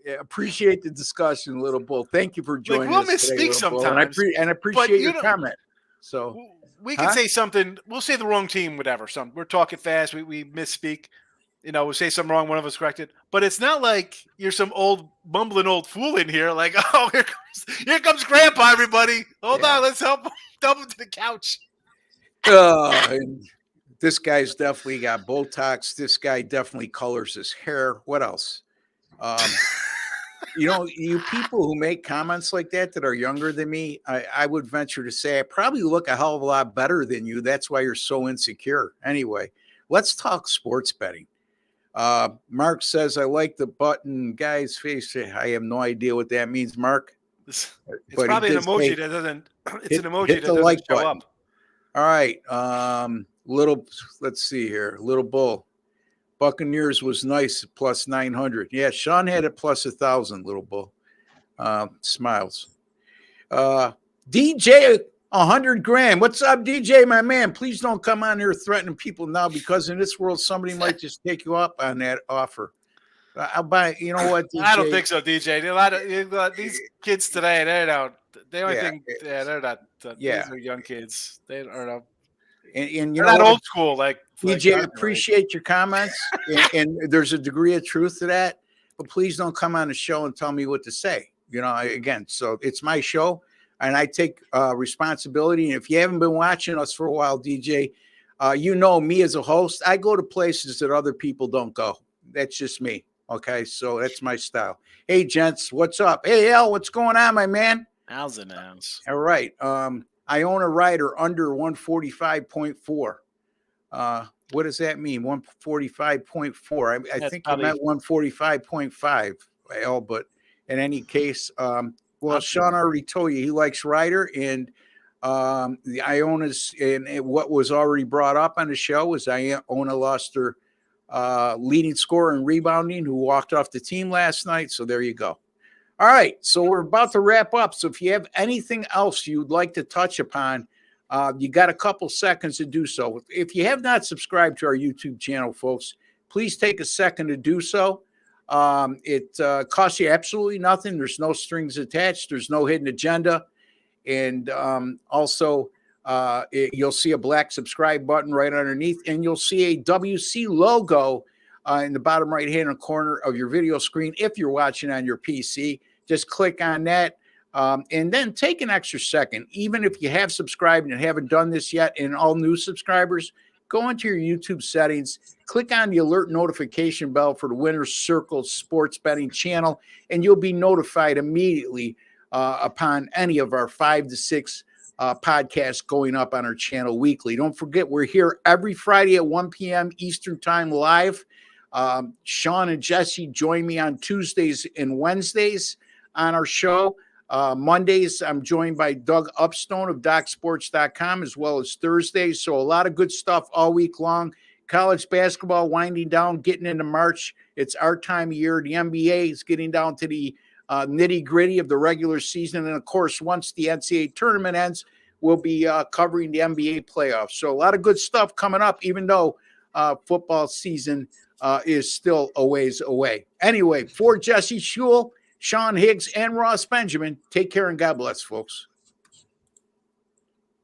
Speaker 1: appreciate the discussion, Little Bull. Thank you for joining
Speaker 3: we'll
Speaker 1: us today,
Speaker 3: misspeak
Speaker 1: Little Bull.
Speaker 3: sometimes,
Speaker 1: And I appreciate your
Speaker 3: know,
Speaker 1: comment. So
Speaker 3: we can say something. We'll say the wrong team, whatever. We're talking fast. We misspeak. We'll say something wrong. One of us corrected. But it's not like you're some old bumbling old fool in here. Like, oh, here comes Grandpa. Everybody, hold on. Let's help him to the couch.
Speaker 1: And this guy's definitely got Botox. This guy definitely colors his hair. What else? You people who make comments like that are younger than me, I would venture to say I probably look a hell of a lot better than you. That's why you're so insecure. Anyway, let's talk sports betting. Mark says, I like the button guy's face. I have no idea what that means, Mark.
Speaker 3: It's probably an emoji that doesn't. It's an emoji that doesn't
Speaker 1: like
Speaker 3: show
Speaker 1: button.
Speaker 3: up.
Speaker 1: All right. Let's see here. Little Bull. Buccaneers was nice, plus 900. Yeah, Sean had it plus 1,000, Little Bull. Smiles. DJ, 100 grand. What's up, DJ, my man? Please don't come on here threatening people now, because in this world, somebody might just take you up on that offer. I'll buy, you know what, DJ?
Speaker 3: I don't think so, DJ. A lot of these kids today, they're not. These are young kids. They are not.
Speaker 1: And
Speaker 3: they're not old school. Like
Speaker 1: DJ, I appreciate your comments, and there's a degree of truth to that. But please don't come on the show and tell me what to say. Again, so it's my show, and I take responsibility. And if you haven't been watching us for a while, DJ, me as a host, I go to places that other people don't go. That's just me. Okay, so that's my style. Hey, gents, what's up? Hey, Al, what's going on, my man?
Speaker 3: How's it now?
Speaker 1: All right. I own a rider under 145.4. What does that mean? 145.4. I think I meant 145.5. Al, but in any case, Sean already told you he likes Ryder, and the Iona's, and what was already brought up on the show was Iona lost her leading scorer in rebounding, who walked off the team last night. So there you go. All right, so we're about to wrap up. So if you have anything else you'd like to touch upon, you got a couple seconds to do so. If you have not subscribed to our YouTube channel, folks, please take a second to do so. It costs you absolutely nothing. There's no strings attached. There's no hidden agenda. And also, you'll see a black subscribe button right underneath, and you'll see a WC logo in the bottom right-hand corner of your video screen. If you're watching on your PC, just click on that, and then take an extra second. Even if you have subscribed and haven't done this yet, and all new subscribers, go into your YouTube settings, click on the alert notification bell for the Winner's Circle Sports Betting channel, and you'll be notified immediately upon any of our 5 to 6 podcasts going up on our channel weekly. Don't forget, we're here every Friday at 1 p.m. Eastern Time live. Sean and Jesse join me on Tuesdays and Wednesdays on our show. Mondays, I'm joined by Doug Upstone of DocSports.com, as well as Thursdays. So a lot of good stuff all week long. College basketball winding down, getting into March. It's our time of year. The NBA is getting down to the nitty-gritty of the regular season. And, of course, once the NCAA tournament ends, we'll be covering the NBA playoffs. So a lot of good stuff coming up, even though football season is still a ways away. Anyway, for Jesse Schule, Sean Higgs, and Ross Benjamin, take care and God bless, folks.